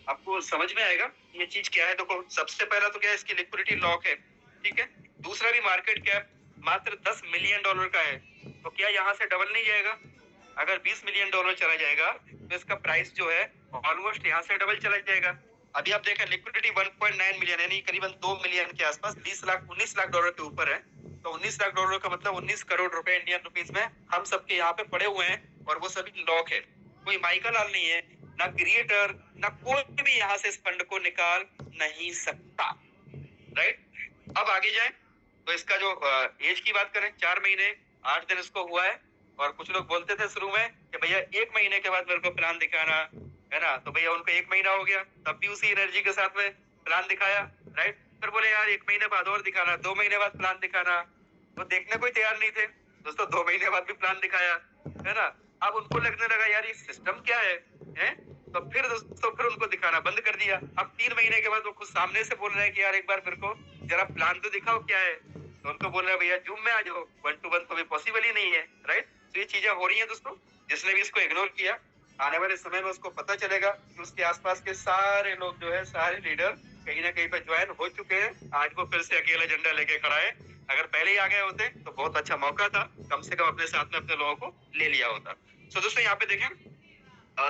आपको समझ में आएगा ये चीज क्या है। देखो सबसे पहला तो क्या है, इसकी लिक्विडिटी लॉक है, ठीक है। दूसरा भी मार्केट कैप मात्र $10 मिलियन का है, तो क्या यहाँ से डबल नहीं जाएगा? अगर $20 मिलियन चला जाएगा तो इसका प्राइस जो है ऑलमोस्ट यहाँ से डबल चला जाएगा। अभी आप देखें लिक्विडिटी 1.9 मिलियन यानी करीबन 2 मिलियन के आसपास, $19 लाख के ऊपर है। तो $19 लाख का मतलब 19 करोड़ रुपए इंडियन रुपीस में हम सबके यहाँ पे पड़े हुए हैं, और वो सभी लॉक है। कोई माइका लाल नहीं है, ना क्रिएटर, ना कोई भी यहाँ से इस फंड को निकाल नहीं सकता, राइट। अब आगे जाए तो इसका जो एज की बात करें, 4 महीने 8 दिन इसको हुआ है। और कुछ लोग बोलते थे शुरू में कि भैया 1 महीने के बाद मेरे को प्लान दिखाना है ना, तो भैया उनको 1 महीना हो गया, तब भी उसी एनर्जी के साथ में प्लान दिखाया, राइट। फिर बोले यार 1 महीने बाद और दिखाना, 2 महीने बाद प्लान दिखाना, तो देखने कोई तैयार नहीं थे दोस्तों। 2 महीने बाद भी प्लान दिखाया, है ना। अब उनको लगने लगा यार ये सिस्टम क्या है, हैं? तो फिर दोस्तों फिर उनको दिखाना बंद कर दिया। अब 3 महीने के बाद वो खुद सामने से बोल रहे हैं कि यार एक बार मेरे को जरा प्लान तो दिखाओ क्या है। तो उनको बोल रहा है भैया जूम में आ जाओ, 1 to 1 तो भी पॉसिबल ही नहीं है, राइट? तो ये चीजें हो रही हैं दोस्तों। जिसने भी इसको इग्नोर किया, आने वाले समय में उसको पता चलेगा कि उसके आसपास के सारे लोग जो है, सारे लीडर कहीं ना कहीं पे ज्वाइन हो चुके हैं। आज वो फिर से अकेला झंडा लेके खड़ा है। अगर पहले ही आ गए होते तो बहुत अच्छा मौका था, कम से कम अपने साथ में अपने लोगों को ले लिया होता। सो दोस्तों यहाँ पे देखें,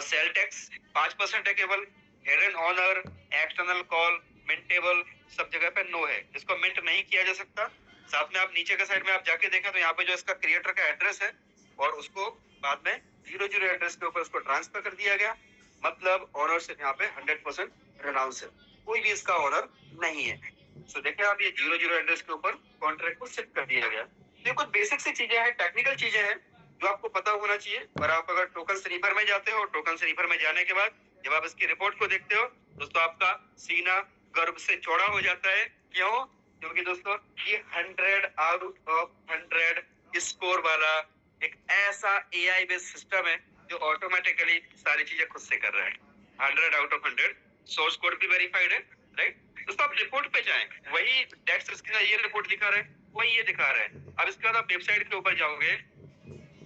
सेल टैक्स 5% है केवल, head and honour, external call, मिंटेबल, सब जगह पे नो है, इसको मिंट नहीं किया जा सकता। साथ में आप नीचे के साइड में आप जाके देखें तो यहाँ पे जो इसका क्रिएटर का एड्रेस है और उसको बाद में 00 एड्रेस के ऊपर उसको ट्रांसफर कर दिया गया। मतलब ऑनरशिप यहाँ पे 100% रेनाउंस है, कोई भी इसका ऑनर नहीं है। सो देखिए आप, ये 00 एड्रेस के ऊपर कॉन्ट्रैक्ट को शिफ्ट कर दिया गया। तो ये कुछ बेसिक सी चीजें हैं, टेक्निकल चीजें हैं जो आपको पता होना चाहिए। और आप अगर टोकन रिफर में जाते हो, टोकन रिफर में जाने के बाद जब आप इसकी रिपोर्ट को देखते हो दोस्तों, आपका सीना गर्व से चौड़ा हो जाता है। क्यों? क्योंकि दोस्तों ये 100 आउट ऑफ 100 स्कोर वाला एक ऐसा एआई बेस्ड सिस्टम है जो ऑटोमेटिकली सारी चीजें खुद से कर रहा है। 100 आउट ऑफ 100 सोर्स कोड भी वेरीफाइड है, राइट? दोस्तों आप रिपोर्ट पे जाएं, वही डेस्क स्क्रीन ये रिपोर्ट दिखा रहे हैं, वही ये दिखा रहा है। अब इसके बाद आप वेबसाइट के ऊपर जाओगे,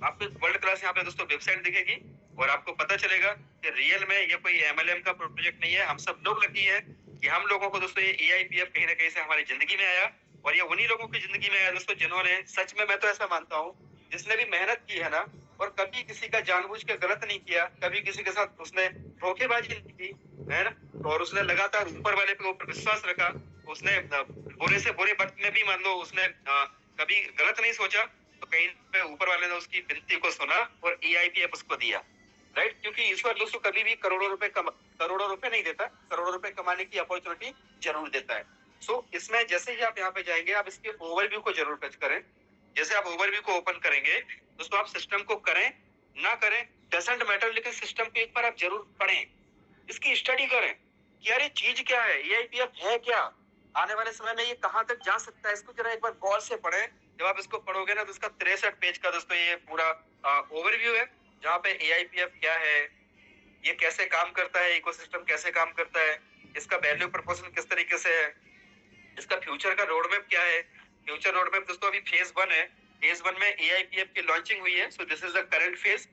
आपको वर्ल्ड क्लास यहाँ पे दोस्तों वेबसाइट दिखेगी और आपको पता चलेगा कि रियल में ये कोई एमएलएम का प्रोजेक्ट नहीं है। हम सब लोग लकी है कि हम लोगों को दोस्तों ये एआईपीएफ कहीं ना कहीं से हमारी जिंदगी में आया, और ये उन्हीं लोगों की जिंदगी में आया दोस्तों जिन्होंने सच में, मैं तो ऐसा मानता हूँ, जिसने भी मेहनत की है ना, और कभी किसी का जानबूझ के गलत नहीं किया, कभी किसी के साथ उसने धोखेबाजी नहीं की, है ना, और उसने लगातार ऊपर वाले पे ऊपर विश्वास रखा, उसने बुरे से बुरे वक्त में भी मान लो उसने कभी गलत नहीं सोचा, तो कहीं पे ऊपर वाले ने उसकी विनती को सुना और एआईपीएफ उसको दिया, राइट? क्योंकि ईश्वर दोस्तों कभी भी करोड़ों रुपए नहीं देता, करोड़ों रुपए कमाने की अपॉर्चुनिटी जरूर देता है। सो इसमें जैसे ही आप यहाँ पे जाएंगे, आप इसके ओवरव्यू को जरूर टच करें। जैसे आप ओवरव्यू को ओपन करेंगे दोस्तों, आप सिस्टम को करें ना करें डजंट मैटर, लेकिन सिस्टम को एक बार आप जरूर पढ़ें, इसकी स्टडी करें कि यार ये चीज क्या है, एआईपीएफ है क्या, आने वाले समय में ये कहाँ तक जा सकता है, इसको जरा एक बार गौर से पढ़ें। जब आप इसको पढ़ोगे ना तो इसका 63 पेज का दोस्तों ये पूरा ओवरव्यू है, जहाँ पे एआईपीएफ क्या है, ये कैसे काम करता है, इकोसिस्टम कैसे काम करता है, इसका वैल्यू प्रपोर्शन किस तरीके से है, इसका फ्यूचर का रोड मैप क्या है। फ्यूचर रोड मैप दोस्तों अभी फेज 1 है, फेज 1 में एआईपीएफ की लॉन्चिंग हुई है। So this is the current phase.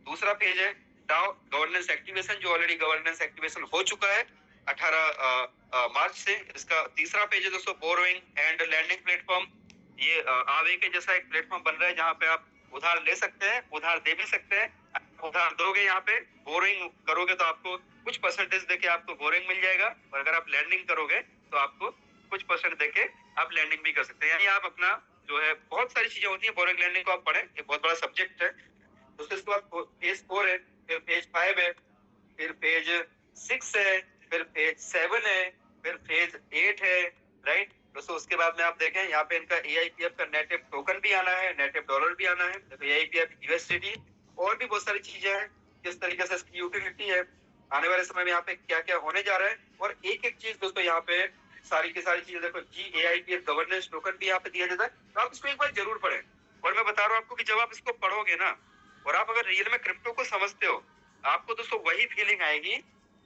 दूसरा फेज है डाउ गवर्नेंस एक्टिवेशन, जो ऑलरेडी गवर्नेंस एक्टिवेशन हो चुका है 18 मार्च से। इसका तीसरा पेज है दोस्तों बोरोइंग एंड लैंडिंग प्लेटफॉर्म। ये आवे के जैसा एक प्लेटफॉर्म बन रहा है जहाँ पे आप उधार ले सकते हैं, उधार दे भी सकते हैं। उधार दोगे यहाँ पे, बोरिंग करोगे तो आपको कुछ परसेंटेज देके आपको बोरिंग मिल जाएगा, और अगर आप लैंडिंग करोगे तो आपको कुछ परसेंट देके आप लैंडिंग भी कर सकते हैं। यानी आप अपना जो है, बहुत सारी चीजें होती है, बोरिंग लैंडिंग को आप पढ़ें, ये बहुत बड़ा सब्जेक्ट है। दोस्तों इसके बाद फेज 4 है, फिर फेज 5 है, फिर फेज 6 है, फिर फेज 7 है, फिर फेज 8 है, राइट? दोस्तों उसके बाद में आप देखें यहाँ पे इनका एआईपीएफ का नेटिव टोकन भी आना है, नेटिव डॉलर भी आना है, तो एआईपीएफ यूएसडीटी और भी बहुत सारी चीजें हैं, किस तरीके से इसकी यूटिलिटी है, आने वाले समय में यहाँ पे क्या क्या होने जा रहा है। और एक एक चीज दोस्तों यहाँ पे सारी की सारी चीजें देखो, GAIPF गवर्नेंस टोकन भी यहाँ पे दिया जाता है, तो आप इसको एक बार जरूर पढ़ें। और मैं बता रहा हूँ आपको कि जब आप इसको पढ़ोगे ना, और आप अगर रियल में क्रिप्टो को समझते हो, आपको दोस्तों वही फीलिंग आएगी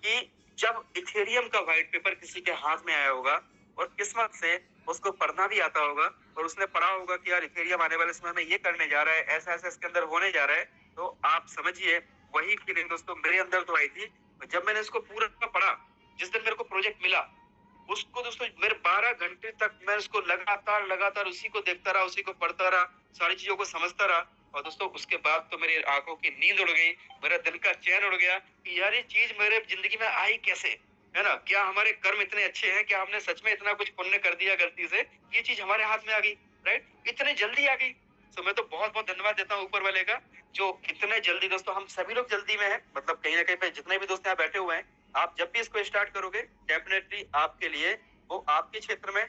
कि जब इथेरियम का व्हाइट पेपर किसी के हाथ में आया होगा और किस्मत से उसको पढ़ना भी आता होगा, और उसने पढ़ा होगा कि यार इथेरियम आने वाले समय में ये करने जा रहा है, ऐसा ऐसा इसके अंदर होने जा रहा है, तो आप समझिए वही फीलिंग दोस्तों मेरे अंदर तो आई थी जब मैंने इसको पूरा पढ़ा। जिस दिन मेरे को प्रोजेक्ट मिला, उसको दोस्तों मेरे 12 घंटे तक मैं उसको लगातार उसी को देखता रहा, उसी को पढ़ता रहा, सारी चीजों को समझता रहा। और दोस्तों उसके बाद तो मेरी आंखों की नींद उड़ गई, मेरा दिल का चैन उड़ गया कि यार ये चीज मेरे जिंदगी में आई कैसे, है ना? क्या हमारे कर्म इतने अच्छे हैं, क्या हमने सच में इतना कुछ पुण्य कर दिया गलती से, ये चीज हमारे हाथ में आ गई, राइट? इतने जल्दी आ गई। तो मैं तो बहुत बहुत धन्यवाद देता हूँ ऊपर वाले का, जो इतने जल्दी, दोस्तों हम सभी लोग जल्दी में हैं, मतलब कहीं ना कहीं पे जितने भी दोस्त यहाँ बैठे हुए हैं, आप जब भी इसको स्टार्ट करोगे डेफिनेटली आपके लिए वो आपके क्षेत्र में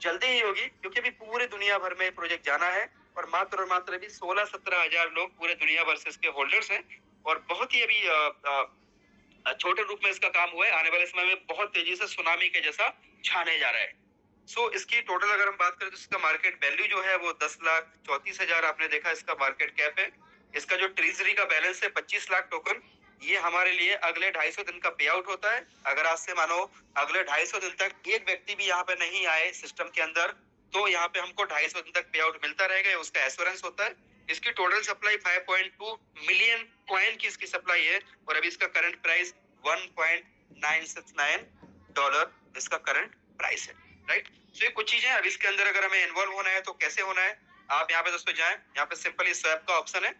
जल्दी ही होगी, क्योंकि अभी पूरे दुनिया भर में प्रोजेक्ट जाना है, और मात्र अभी 16-17 हजार लोग पूरे दुनिया भर से इसके होल्डर्स हैं, और बहुत ही अभी छोटे रूप में इसका काम हुआ है। आने वाले समय में बहुत तेजी से सुनामी के जैसा छाने जा रहा है। सो इसकी टोटल अगर हम बात करें तो इसका मार्केट वैल्यू जो है वो 10,34,000 आपने देखा इसका मार्केट कैप है। इसका जो ट्रेजरी का बैलेंस है 25 लाख टोकन, ये हमारे लिए अगले 250 दिन का पे आउट होता है। अगर आज से मानो अगले 250 दिन तक एक व्यक्ति भी यहाँ पे नहीं आए सिस्टम के अंदर, तो यहाँ पे हमको 250 दिन तक पे आउट मिलता रहेगा, उसका एश्योरेंस होता है। इसकी टोटल सप्लाई 5.2 मिलियन कॉइन की इसकी सप्लाई है और अभी इसका करंट प्राइस $1.969 इसका करंट प्राइस है, राइट। तो ये कुछ चीजें अब इसके अंदर अगर हमें इन्वॉल्व होना है तो कैसे होना है, आप यहाँ पे दोस्तों जाएं, यहाँ पे सिंपली स्वैप का ऑप्शन है,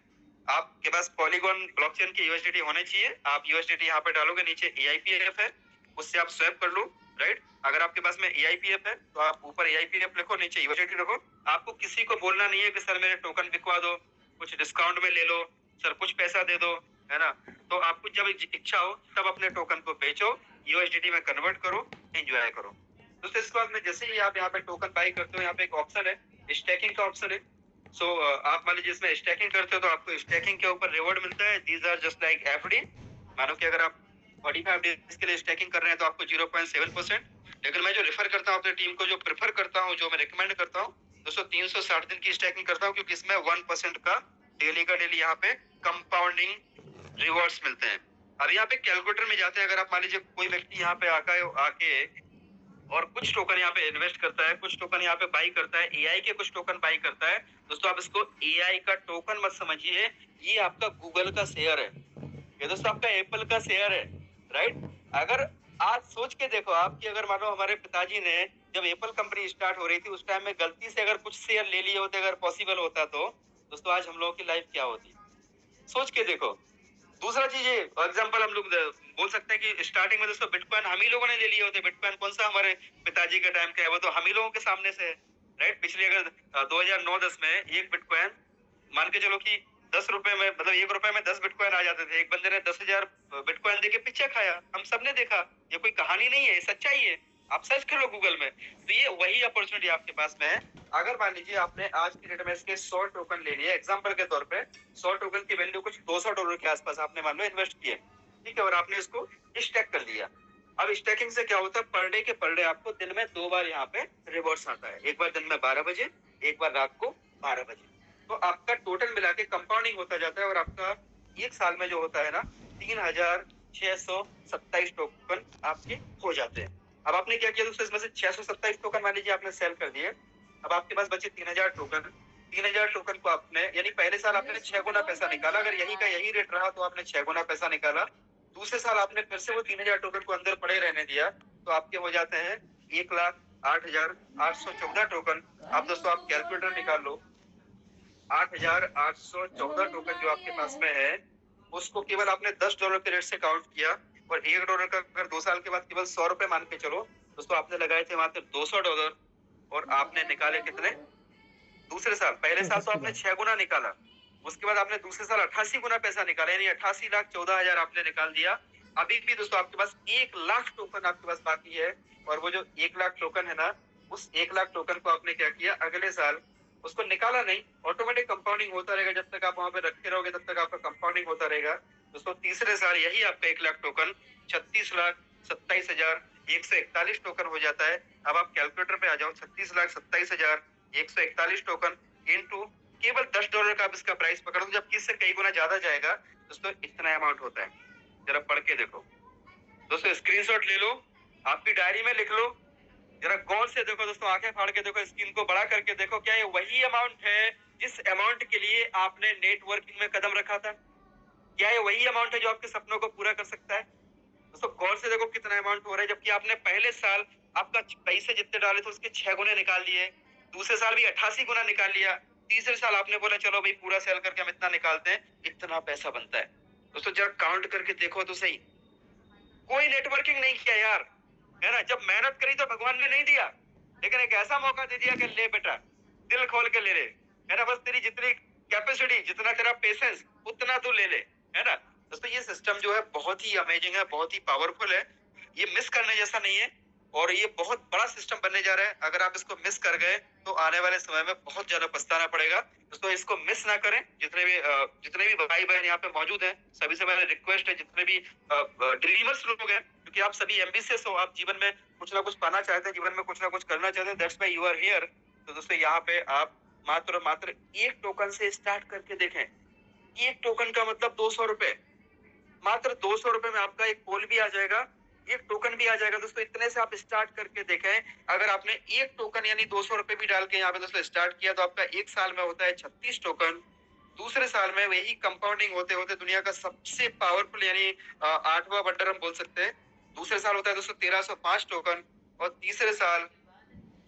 आपके पास पॉलीगॉन ब्लॉकचेन की यूएसडीटी होने चाहिए, आप यूएसडीटी यहाँ पे डालोगे, नीचे EIPF है, उससे आप स्वैप कर लो, राइट। अगर आपके पास में EIPF है तो आप ऊपर EIPF लिखो, नीचे यूएसडीटी लिखो। आपको किसी को बोलना नहीं है कि सर मेरे टोकन बिकवा दो, कुछ डिस्काउंट में ले लो, सर कुछ पैसा दे दो, है ना। तो आपको जब इच्छा हो तब अपने टोकन को बेचो, यूएसडीटी में कन्वर्ट करो, एंजॉय करो। तो इसके बाद में जैसे ही आप यहाँ पे टोकन बाई करते हो, यहाँ पे एक ऑप्शन है स्टेकिंग का ऑप्शन है। सो आप मान लीजिए इसमें स्टेकिंग करते हो तो आपको स्टेकिंग के ऊपर रिवॉर्ड मिलता है, these are just like FD. मानो कि अगर आप 45 डेज के लिए स्टेकिंग कर रहे हैं तो आपको 0.7%, लेकिन मैं जो रेफर करता हूँ अपनी टीम को, जो प्रेफर करता हूँ, जो मैं रिकमेंड करता हूँ दोस्तों, 360 दिन की स्टेकिंग करता हूँ, क्योंकि इसमें 1% का डेली यहाँ पे कंपाउंडिंग रिवॉर्ड्स मिलते हैं। अब यहाँ पे कैलकुलेटर में जाते हैं, अगर आप मान लीजिए कोई व्यक्ति यहाँ पे आके और कुछ टोकन यहाँ पे इन्वेस्ट करता है, कुछ टोकन यहाँ पे बाई करता है, AI के कुछ टोकन बाई करता है, दोस्तों आप इसको AI का टोकन मत समझिए, ये आपका गूगल का शेयर है, ये दोस्तों आपका एप्पल का शेयर है, राइट। अगर आज सोच के देखो आप कि अगर मानो हमारे पिताजी ने जब एप्पल कंपनी स्टार्ट हो रही थी उस टाइम में गलती से अगर कुछ शेयर ले लिए होते, अगर पॉसिबल होता, तो दोस्तों आज हम लोगों की लाइफ क्या होती, सोच के देखो। दूसरा चीज एग्जांपल हम लोग बोल सकते हैं कि स्टार्टिंग में दोस्तों बिटकॉइन हम ही लोगों ने ले लिए होते। बिटकॉइन कौन सा हमारे पिताजी के टाइम का है, वो तो हम ही लोगों के सामने से है, राइट। पिछले अगर 2009-10 में एक बिटकॉइन मान के चलो कि 10 रुपए में, मतलब 1 रुपए में 10 बिटकॉइन आ जाते थे, एक बंदे ने 10,000 बिटकॉइन देके पीछे खाया, हम सबने देखा, ये कोई कहानी नहीं है, सच्चाई है, आप सर्च कर लो गूगल में। तो ये वही अपॉर्चुनिटी आपके पास में है। अगर मान लीजिए आपने आज की डेट में इसके 100 टोकन ले लिए, एग्जांपल के तौर पे 100 टोकन की वैल्यू कुछ $200 के आसपास आपने मान लो इन्वेस्ट किए, ठीक है, और आपने इसको स्टैक कर लिया। अब स्टैकिंग से क्या होता है, पर डे आपको दिन में 2 बार यहाँ पे रिवॉर्ड्स आता है, एक बार दिन में 12 बजे, एक बार रात को 12 बजे। तो आपका टोटल मिला के कंपाउंडिंग होता जाता है और आपका एक साल में जो होता है ना 3,627 टोकन आपके हो जाते हैं। अब आपने क्या किया दोस्तों, इसमें से 627 टोकन मान लीजिए आपने सेल कर दिए, अब आपके पास बचे 3,000 टोकन। 3,000 टोकन को आपने, यानी पहले साल आपने 6 गुना पैसा निकाला, अगर यही का यही रेट रहा तो आपने 6 गुना पैसा निकाला। दूसरे साल आपने फिर से वो 3,000 टोकन को अंदर पड़े रहने दिया, तो आपके हो जाते हैं 1,08,814 टोकन। अब दोस्तों आप कैलकुलेटर निकाल लो, 8,814 टोकन जो आपके पास में है, उसको केवल आपने $10 के रेट से काउंट किया, और $1 का अगर 2 साल के बाद केवल 100 रुपए मान के चलो, दोस्तों आपने लगाए थे मात्र $200 और आपने निकाले कितने दूसरे साल। पहले साल तो आपने 6 गुना निकाला, उसके बाद आपने दूसरे साल 88 गुना पैसा निकाला, यानी 88,14,000 आपने निकाल दिया। अभी भी दोस्तों आपके पास 1 लाख टोकन आपके पास बाकी है, और वो जो 1 लाख टोकन है ना, उस 1 लाख टोकन को आपने क्या किया, अगले साल उसको निकाला नहीं, ऑटोमेटिक कंपाउंडिंग होता रहेगा, जब तक आप वहां पे रखे रहोगे तब तक आपका कंपाउंडिंग होता रहेगा। दोस्तों तीसरे साल यही आपका 1 लाख टोकन 36,27,141 टोकन हो जाता है। अब आप कैलकुलेटर पे आ जाओ, 36,27,141 टोकन इंटू केवल $10 का आप इसका प्राइस पकड़ो, जबकि इससे कई गुना ज्यादा जाएगा। दोस्तों इतना अमाउंट होता है, जरा पढ़ के देखो दोस्तों, स्क्रीनशॉट ले लो, आपकी डायरी में लिख लो, जरा गौर से देखो दोस्तों, आंखें फाड़ के देखो, स्क्रीन को बड़ा करके देखो, क्या ये वही अमाउंट है जिस अमाउंट के लिए आपने नेटवर्किंग में कदम रखा था? क्या ये वही अमाउंट है जो आपके सपनों को पूरा कर सकता है? दोस्तों गौर से देखो कितना अमाउंट हो रहा है, जबकि आपने पहले साल आपका पैसे जितने डाले थे उसके 6 गुने निकाल लिए, दूसरे साल भी 88 गुना निकाल लिया, तीसरे साल आपने बोला चलो भाई पूरा सेल करके हम इतना निकालते हैं, इतना पैसा बनता है। दोस्तों जरा काउंट करके देखो तो सही, कोई नेटवर्किंग नहीं किया यार, है ना। जब मेहनत करी तो भगवान ने नहीं दिया, लेकिन एक ऐसा मौका दे दिया कि ले बेटा दिल खोल के ले ले, है ना। बस तेरी जितनी कैपेसिटी, जितना तेरा पेशेंस, उतना तू ले ले, है ना। दोस्तों ये सिस्टम जो है बहुत ही अमेजिंग है, बहुत ही पावरफुल है, ये मिस करने जैसा नहीं है, और ये बहुत बड़ा सिस्टम बनने जा रहा है। अगर आप इसको मिस कर गए तो आने वाले समय में बहुत ज्यादा पछताना पड़ेगा। दोस्तों इसको मिस ना करें। जितने भी भाई बहन यहाँ पे मौजूद हैं, सभी से मेरा रिक्वेस्ट है, जितने भी ड्रीमर्स लोग हैं, क्योंकि आप सभी एम्बिशियस हो, आप जीवन में कुछ ना कुछ पाना चाहते हैं, जीवन में कुछ ना कुछ करना चाहते हैं, that's why you are here. तो दोस्तों यहाँ पे आप मात्र 1 टोकन से स्टार्ट करके देखें। 1 टोकन का मतलब 200 रुपए, मात्र 200 रुपए में आपका एक पोल भी आ जाएगा, एक टोकन भी आ जाएगा दोस्तों। इतने से आप स्टार्ट करके देखें, अगर आपने एक टोकन यानी 200 रुपए भी डाल के यहाँ पे दोस्तों स्टार्ट किया तो आपका एक साल में होता है 36 टोकन। दूसरे साल में वही कंपाउंडिंग होते होते दुनिया का सबसे पावरफुल यानी 8वां वंडर हम बोल सकते हैं, दूसरे साल होता है दोस्तों 1305 टोकन। और तीसरे साल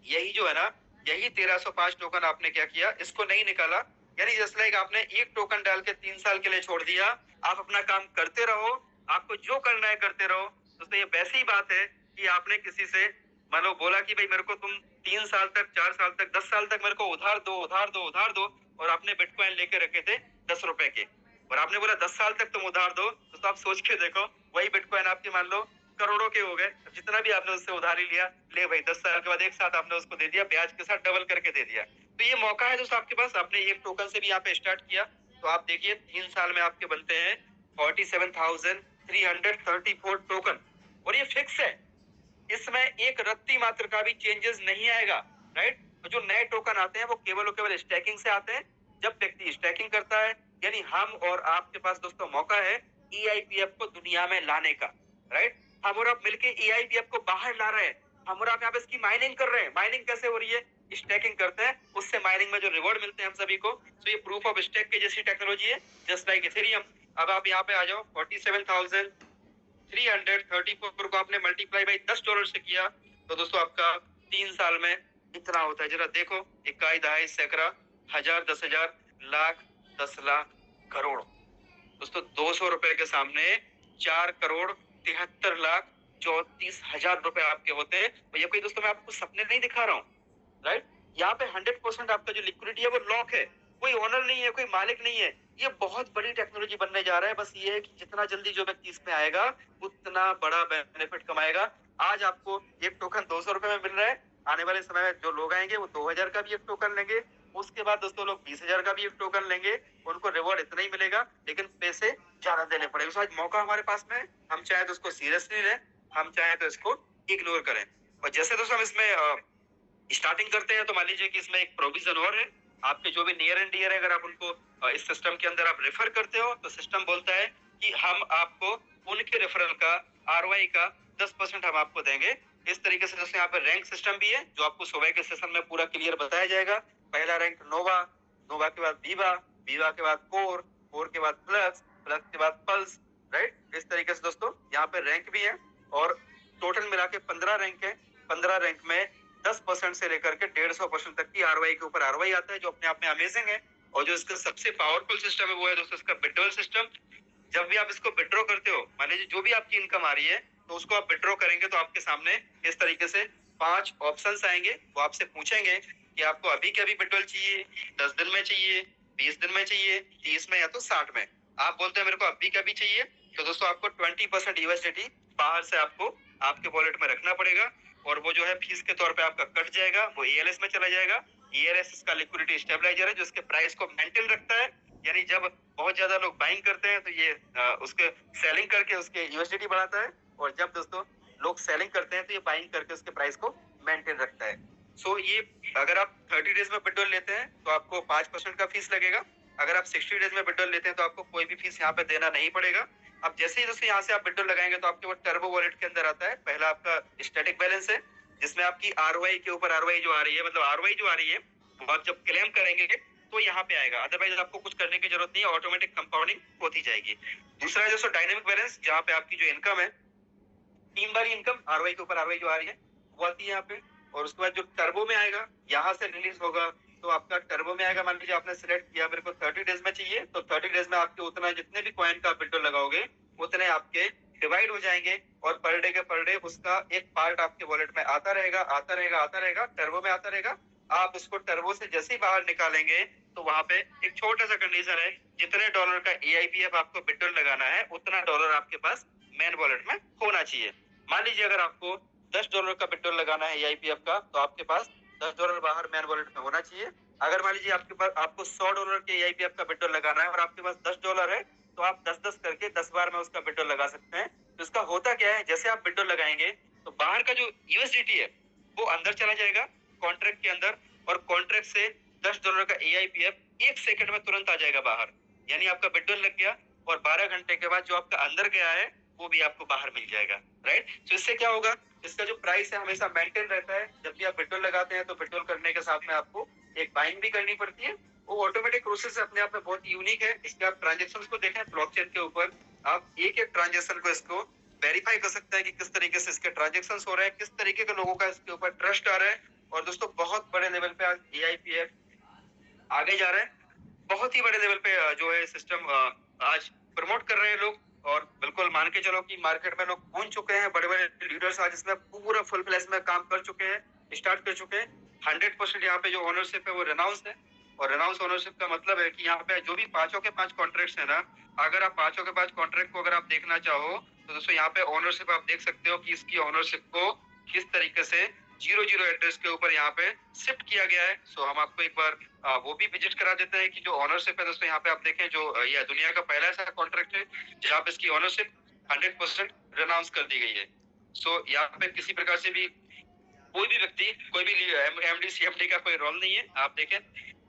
यही जो है ना, यही 1305 टोकन आपने क्या किया, इसको नहीं निकाला, यानी जस्ट लाइक आपने एक टोकन डाल के 3 साल के लिए छोड़ दिया। आप अपना काम करते रहो, आपको जो करना है करते रहो। दोस्तों ये वैसी ही बात है कि आपने किसी से मान लो बोला कि भाई मेरे को तुम 3 साल तक, 4 साल तक, 10 साल तक मेरे को उधार दो, उधार दो, उधार दो, और आपने बिटकॉइन लेके रखे थे 10 रुपए के, और आपने बोला 10 साल तक तुम उधार दो, तो आप सोच के देखो वही बिटकॉइन आपके मान लो करोड़ों के हो गए। जितना भी आपने उससे उधारी लिया, ले भाई 10 साल के बाद एक साथ आपने उसको दे दिया, ब्याज के साथ डबल करके दे दिया। तो ये मौका है दोस्तों आपके पास, आपने एक टोकन से भी यहाँ पे स्टार्ट किया तो आप देखिए 3 साल में आपके बनते हैं 47,334 टोकन, और ये फिक्स है, इसमें एक रत्ती मात्र का भी चेंजेस नहीं आएगा, राइट। तो जो नए टोकन आते हैं वो केवल और केवल स्टैकिंग से आते हैं। जब व्यक्ति स्टैकिंग करता है, यानी हम और आपके पास दोस्तों मौका है EIPF को दुनिया में लाने का, राइट। हम और आप मिलके EIPF को बाहर ला रहे हैं, हम और आप यहाँ पे इसकी माइनिंग कर रहे हैं। माइनिंग कैसे हो रही है, स्टैकिंग करते हैं, उससे माइनिंग में जो रिवॉर्ड मिलते हैं हम सभी को, तो ये प्रूफ ऑफ स्टेक के जैसी टेक्नोलॉजी है, जस्ट लाइक इथेरियम। अब आप यहाँ पे आ जाओ, 47,334 को आपने मल्टीप्लाई बाई $10 से किया तो दोस्तों आपका 3 साल में इतना होता है, जरा देखो, इकाई, दहाई, सैकड़ा, हजार, 10,000, लाख, 10 लाख, करोड़। दोस्तों 200 रुपए के सामने 4,73,34,000 रुपए आपके होते हैं। और ये कोई दोस्तों मैं आपको सपने नहीं दिखा रहा हूँ, राइट। यहाँ पे 100% आपका जो लिक्विडिटी है वो लॉक है, कोई ओनर नहीं है, कोई मालिक नहीं है। ये बहुत बड़ी टेक्नोलॉजी बनने जा रहा है। बस ये है कि जितना जल्दी जो व्यक्ति इसमें आएगा उतना बड़ा बेनिफिट कमाएगा। आज आपको एक टोकन 200 रुपए में मिल रहा है, आने वाले समय में जो लोग आएंगे वो 2,000 का भी एक टोकन लेंगे, उसके बाद दोस्तों लोग 20,000 का भी एक टोकन लेंगे, उनको रिवॉर्ड इतना ही मिलेगा, लेकिन पैसे ज्यादा देने पड़ेंगे। तो आज मौका हमारे पास में, हम चाहे तो उसको सीरियसली लें, हम चाहे तो इसको इग्नोर करें। और जैसे दोस्तों हम इसमें स्टार्टिंग करते हैं तो मान लीजिए कि इसमें एक प्रोविजन और है, आपके जो भी नियर एंड डियर है, अगर आप उनको इस सिस्टम के अंदर आप रेफर करते हो तो सिस्टम बोलता है कि हम आपको उनके रेफरल का ROI का 10% हम आपको देंगे। इस तरीके से दोस्तों यहाँ पे रैंक सिस्टम भी है, जो आपको सुबह के सेशन में पूरा क्लियर बताया जाएगा। पहला रैंक नोवा, नोवा के बाद वीवा, वीवा के बाद कोर, कोर के बाद प्लस, प्लस के बाद पल्स, राइट। इस तरीके से दोस्तों यहाँ पे रैंक भी है, और टोटल मिला के 15 रैंक है। 15 रैंक में 10% से लेकर के 150% तक की ROI के ऊपर ROI आता है, जो अपने आप में अमेजिंग है। और जो इसका सबसे पावरफुल सिस्टम है वो है दोस्तों इसका विड्रॉल सिस्टम। जब भी आप इसको विड्रॉ करते हो, मान लीजिए जो भी आपकी इनकम आ रही है तो उसको आप विड्रॉ करेंगे तो आपके सामने इस तरीके से 5 ऑप्शंस आएंगे। वो आपसे पूछेंगे कि आपको अभी के अभी विड्रॉल चाहिए, 10 दिन में चाहिए, 20 दिन में चाहिए, 30 में या तो 60 में। आप बोलते हैं मेरे को अभी का भी चाहिए, तो दोस्तों आपको 20% USDT बाहर से आपको आपके वॉलेट में रखना पड़ेगा, और वो जो है फीस के तौर पे आपका कट जाएगा, वो ELS में चला जाएगा। ELS इसका लिक्विडिटी स्टेबलाइजर है, जो इसके प्राइस को मेंटेन रखता है। यानी जब बहुत ज्यादा लोग बाइंग करते हैं तो ये उसके सेलिंग करके उसके USDT बढ़ाता है, और जब दोस्तों लोग सेलिंग करते हैं तो ये बाइंग करके उसके प्राइस को मेंटेन रखता है। सो ये अगर आप 30 डेज में विड्रॉल लेते हैं तो आपको 5% का फीस लगेगा। अगर आप 60 डेज में विड्रॉल लेते हैं तो आपको कोई भी फीस यहाँ पे देना नहीं पड़ेगा। अब जैसे ही दोस्तों यहाँ से आप विड्रॉल लगाएंगे तो आपके वो टर्बो वॉलेट के अंदर आता है। पहला आपका स्टैटिक बैलेंस है, जिसमें आपकी ROI के ऊपर ROI जो आ रही है, मतलब ROI जो आ रही है वो आप जब क्लेम करेंगे तो यहाँ पे आएगा, अदरवाइज आपको कुछ करने की जरूरत नहीं है, ऑटोमेटिक कंपाउंडिंग होती जाएगी। दूसरा है दोस्तों डायनेमिक बैलेंस, जहाँ पे आपकी जो इनकम है, 3 बार इनकम ROI के ऊपर ROI जो आ रही है वो आती है यहाँ पे। और उसके बाद जो टर्बो में आएगा, यहाँ से रिलीज होगा तो आपका टर्बो में आएगा। मान लीजिए आपने सिलेक्ट किया मेरे को 30 डेज में चाहिए, तो 30 डेज में आपके उतना जितने भी कॉइन का विड्रॉल लगाओगे उतने आपके डिवाइड हो जाएंगे, और पर डे के पर डे उसका एक पार्ट आपके वॉलेट में आता रहेगा, आता रहेगा, आता रहेगा, टर्बो में आता रहेगा। आप उसको टर्बो से जैसे ही बाहर निकालेंगे तो वहां पे एक छोटा सा कंडीशन है, जितने डॉलर का EIPF आपको विड्रॉल लगाना है उतना डॉलर आपके पास मेन वॉलेट में होना चाहिए। मान लीजिए अगर आपको $10 का विड्रॉल लगाना है EIPF का, तो आपके पास $10 बाहर मेन वॉलेट में होना चाहिए। अगर मान लीजिए आपके पास आपको $100 के EIPF का विड्रॉल लगाना है और आपके पास $10 है, तो आप 10-10 करके 10 बार में उसका विड्रॉल लगा सकते हैं। तो इसका होता क्या है, जैसे आप विड्रॉल लगाएंगे तो बाहर का जो USDT है वो अंदर चला जाएगा कॉन्ट्रैक्ट के अंदर, और कॉन्ट्रैक्ट से $10 का EIPF 1 सेकंड में तुरंत आ जाएगा बाहर। यानी आपका विड्रॉल लग गया, और 12 घंटे के बाद जो आपका अंदर गया है वो भी आपको बाहर मिल जाएगा, राइट। तो इससे क्या होगा, इसका जो प्राइस है हमेशा मेंटेन रहता है। जब भी आप पेट्रोल लगाते हैं तो पेट्रोल करने के साथ में आपको एक बाइंग भी करनी पड़ती है। वो ऑटोमेटिक प्रोसेस अपने आप में बहुत यूनिक है। इसके आप ट्रांजेक्शन को देखें ब्लॉकचेन के ऊपर, आप एक एक ट्रांजेक्शन को इसको वेरीफाई कर सकते हैं कि किस तरीके से इसके ट्रांजेक्शन हो रहे हैं, किस तरीके के लोगों का इसके ऊपर ट्रस्ट आ रहा है। और दोस्तों बहुत बड़े लेवल पे आज AIPF आगे जा रहा है, बहुत ही बड़े लेवल पे जो है सिस्टम आज प्रमोट कर रहे हैं लोग। और बिल्कुल मान के चलो कि मार्केट में लोग पहुंच चुके हैं, बड़े बड़े लीडर्स आज इसमें पूरा फुल फ्लैश में काम कर चुके हैं, स्टार्ट कर चुके हैं। 100% यहाँ पे जो ओनरशिप है वो रेनाउंस है। और रेनाउंस ओनरशिप का मतलब है कि यहाँ पे जो भी पांचों के पांच कॉन्ट्रैक्ट्स है ना, अगर आप पांचों के पांच कॉन्ट्रैक्ट को अगर आप देखना चाहो तो दोस्तों यहाँ पे ओनरशिप आप देख सकते हो कि इसकी ओनरशिप को किस तरीके से 00 एड्रेस के ऊपर यहाँ पे शिफ्ट किया गया है। सो हम आपको एक बार वो भी विजिट करा देते हैं कि जो ओनरशिप है दोस्तों यहाँ पे आप देखें, जो यह दुनिया का पहला ऐसा कॉन्ट्रैक्ट है जहाँ पे इसकी ओनरशिप 100% रेनाउंस कर दी गई है। सो यहाँ पे किसी प्रकार से भी कोई भी व्यक्ति, कोई भी MD CMD का कोई रोल नहीं है। आप देखें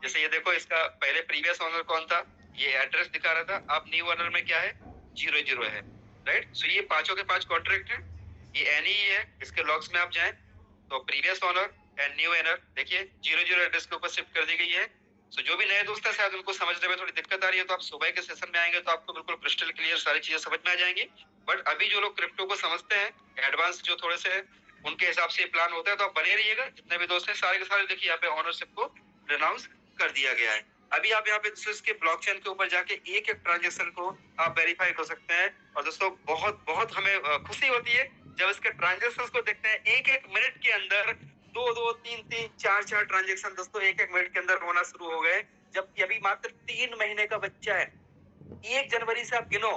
जैसे ये देखो, इसका पहले प्रीवियस ओनर कौन था, ये एड्रेस दिखा रहा था। अब न्यू ओनर में क्या है, 00 है, राइट। सो ये पांचों के पांच कॉन्ट्रैक्ट है, ये NE है। इसके लॉग्स में आप जाएं तो previous owner and new owner देखिए 00 एड्रेस के ऊपर शिफ्ट कर दी गई है। सो जो भी नए दोस्त है शायद उनको समझने में थोड़ी दिक्कत आ रही है, तो आप सुबह के सेशन में आएंगे तो आपको बिल्कुल क्रिस्टल क्लियर सारी चीजें समझ में आ जाएंगी। बट अभी जो लोग क्रिप्टो को समझते हैं, एडवांस जो थोड़े से उनके हिसाब से प्लान होता है, तो आप बने रहिएगा। जितने भी दोस्त हैं सारे के सारे देखिए यहाँ पे ओनरशिप को रिनाउंस कर दिया गया है। अभी आप यहाँ पे इसके ब्लॉकचेन के ऊपर जाके एक एक ट्रांजेक्शन को आप वेरीफाई कर सकते हैं। और दोस्तों बहुत बहुत हमें खुशी होती है जब इसके ट्रांजेक्शन को देखते हैं। एक एक मिनट के अंदर दो दो तीन तीन चार चार ट्रांजेक्शन दोस्तों एक एक मिनट के अंदर होना शुरू हो गए, जबकि अभी मात्र 3 महीने का बच्चा है। 1 जनवरी से आप गिनो,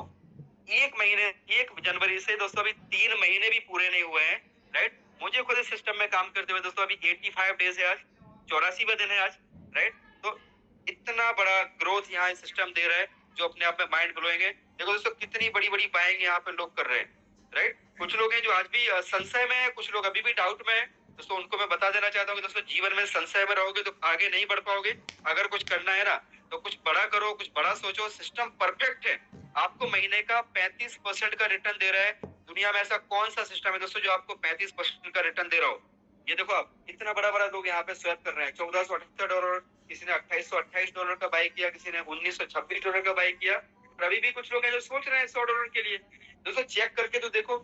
1 जनवरी से दोस्तों अभी 3 महीने भी पूरे नहीं हुए हैं, राइट। मुझे खुद इस सिस्टम में काम करते हुए दोस्तों अभी 85 डेज है आज, 84वां दिन है आज, राइट। तो इतना बड़ा ग्रोथ यहाँ सिस्टम दे रहा है जो अपने आप में माइंड ब्लोइंग है। देखो दोस्तों कितनी बड़ी बड़ी बाइंग यहाँ पे लोग कर रहे हैं, राइट। कुछ लोग हैं जो आज भी संशय में है, कुछ लोग अभी भी डाउट में है। दोस्तों उनको मैं बता देना चाहता हूँ कि दोस्तों जीवन में संशय में रहोगे तो आगे नहीं बढ़ पाओगे। अगर कुछ करना है ना तो कुछ बड़ा करो, कुछ बड़ा सोचो। सिस्टम परफेक्ट है, आपको महीने का 35% का रिटर्न दे रहा है। दुनिया में ऐसा कौन सा सिस्टम है दोस्तों जो आपको 35% का रिटर्न दे रहा हो। ये देखो आप इतना बड़ा बड़ा लोग यहाँ पे स्वैप कर रहे हैं। $1478, किसी ने $2828 का बाई किया, किसी ने $1926 का बाई किया। और अभी भी कुछ लोग हैं जो सोच रहे हैं $100 के लिए। दोस्तों चेक करके तो देखो,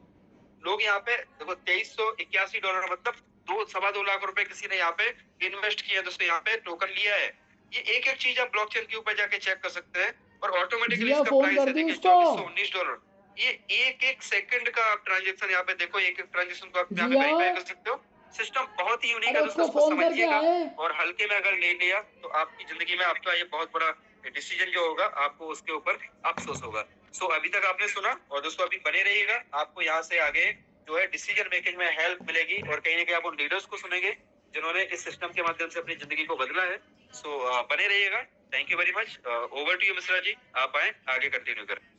लोग यहाँ पे देखो $2381 मतलब 2-2.25 लाख रुपए किसी ने यहाँ पे इन्वेस्ट किया। दोस्तों यहाँ पे टोकन लिया है। ये एक एक चीज आप ब्लॉकचेन के ऊपर जाके चेक कर सकते हैं। और ऑटोमेटिकली इसका प्राइस है देखिए $2419। ये एक एक सेकंड का आप ट्रांजेक्शन यहाँ पे देखो, एक एक ट्रांजेक्शन को आप यहाँ पे वेरीफाई कर सकते हो। सिस्टम बहुत ही यूनिक है दोस्तों, इसको समझिएगा। और हल्के में अगर ले लिया तो आपकी जिंदगी में आपका ये बहुत बड़ा डिसीजन जो होगा आपको उसके ऊपर अफसोस होगा। सो अभी तक आपने सुना, और दोस्तों अभी बने रहिएगा। आपको यहाँ से आगे जो है डिसीजन मेकिंग में हेल्प मिलेगी, और कहीं ना कहीं आप उन लीडर्स को सुनेंगे जिन्होंने इस सिस्टम के माध्यम से अपनी जिंदगी को बदला है। सो बने रहिएगा। Thank you very much. Over to you Mishra ji, आप आए आगे कंटिन्यू करें।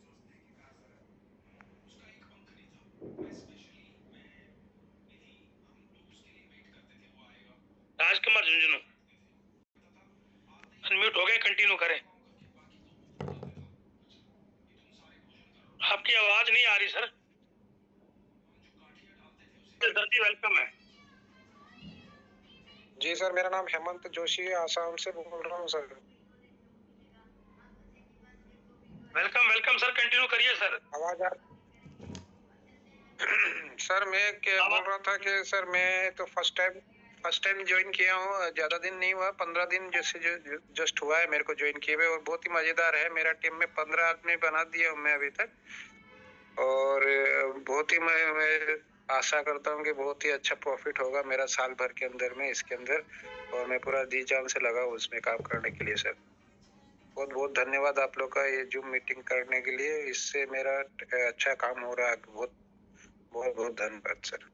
राजकुमार झुंझुनू अनम्यूट हो गए, कंटिन्यू करें। आपकी आवाज नहीं आ रही सर। वेलकम है जी सर, मेरा नाम हेमंत जोशी आसाम से बोल रहा हूँ sir. Welcome welcome sir, continue करिए सर। आवाज आ सर मैं क्या बोल रहा था कि सर मैं तो फर्स्ट टाइम ज्वाइन किया हूँ, ज्यादा दिन नहीं हुआ, 15 दिन जैसे जस्ट हुआ है मेरे को ज्वाइन किए हुए। और बहुत ही मजेदार है। मेरा टीम में 15 आदमी बना दिया हूँ मैं अभी तक। और बहुत ही मैं आशा करता हूँ कि बहुत ही अच्छा प्रॉफिट होगा मेरा साल भर के अंदर में इसके अंदर। और मैं पूरा जी जान से लगा हूँ उसमें काम करने के लिए सर। बहुत बहुत धन्यवाद आप लोग का ये जूम मीटिंग करने के लिए। इससे मेरा अच्छा काम हो रहा है। बहुत बहुत बहुत धन्यवाद सर।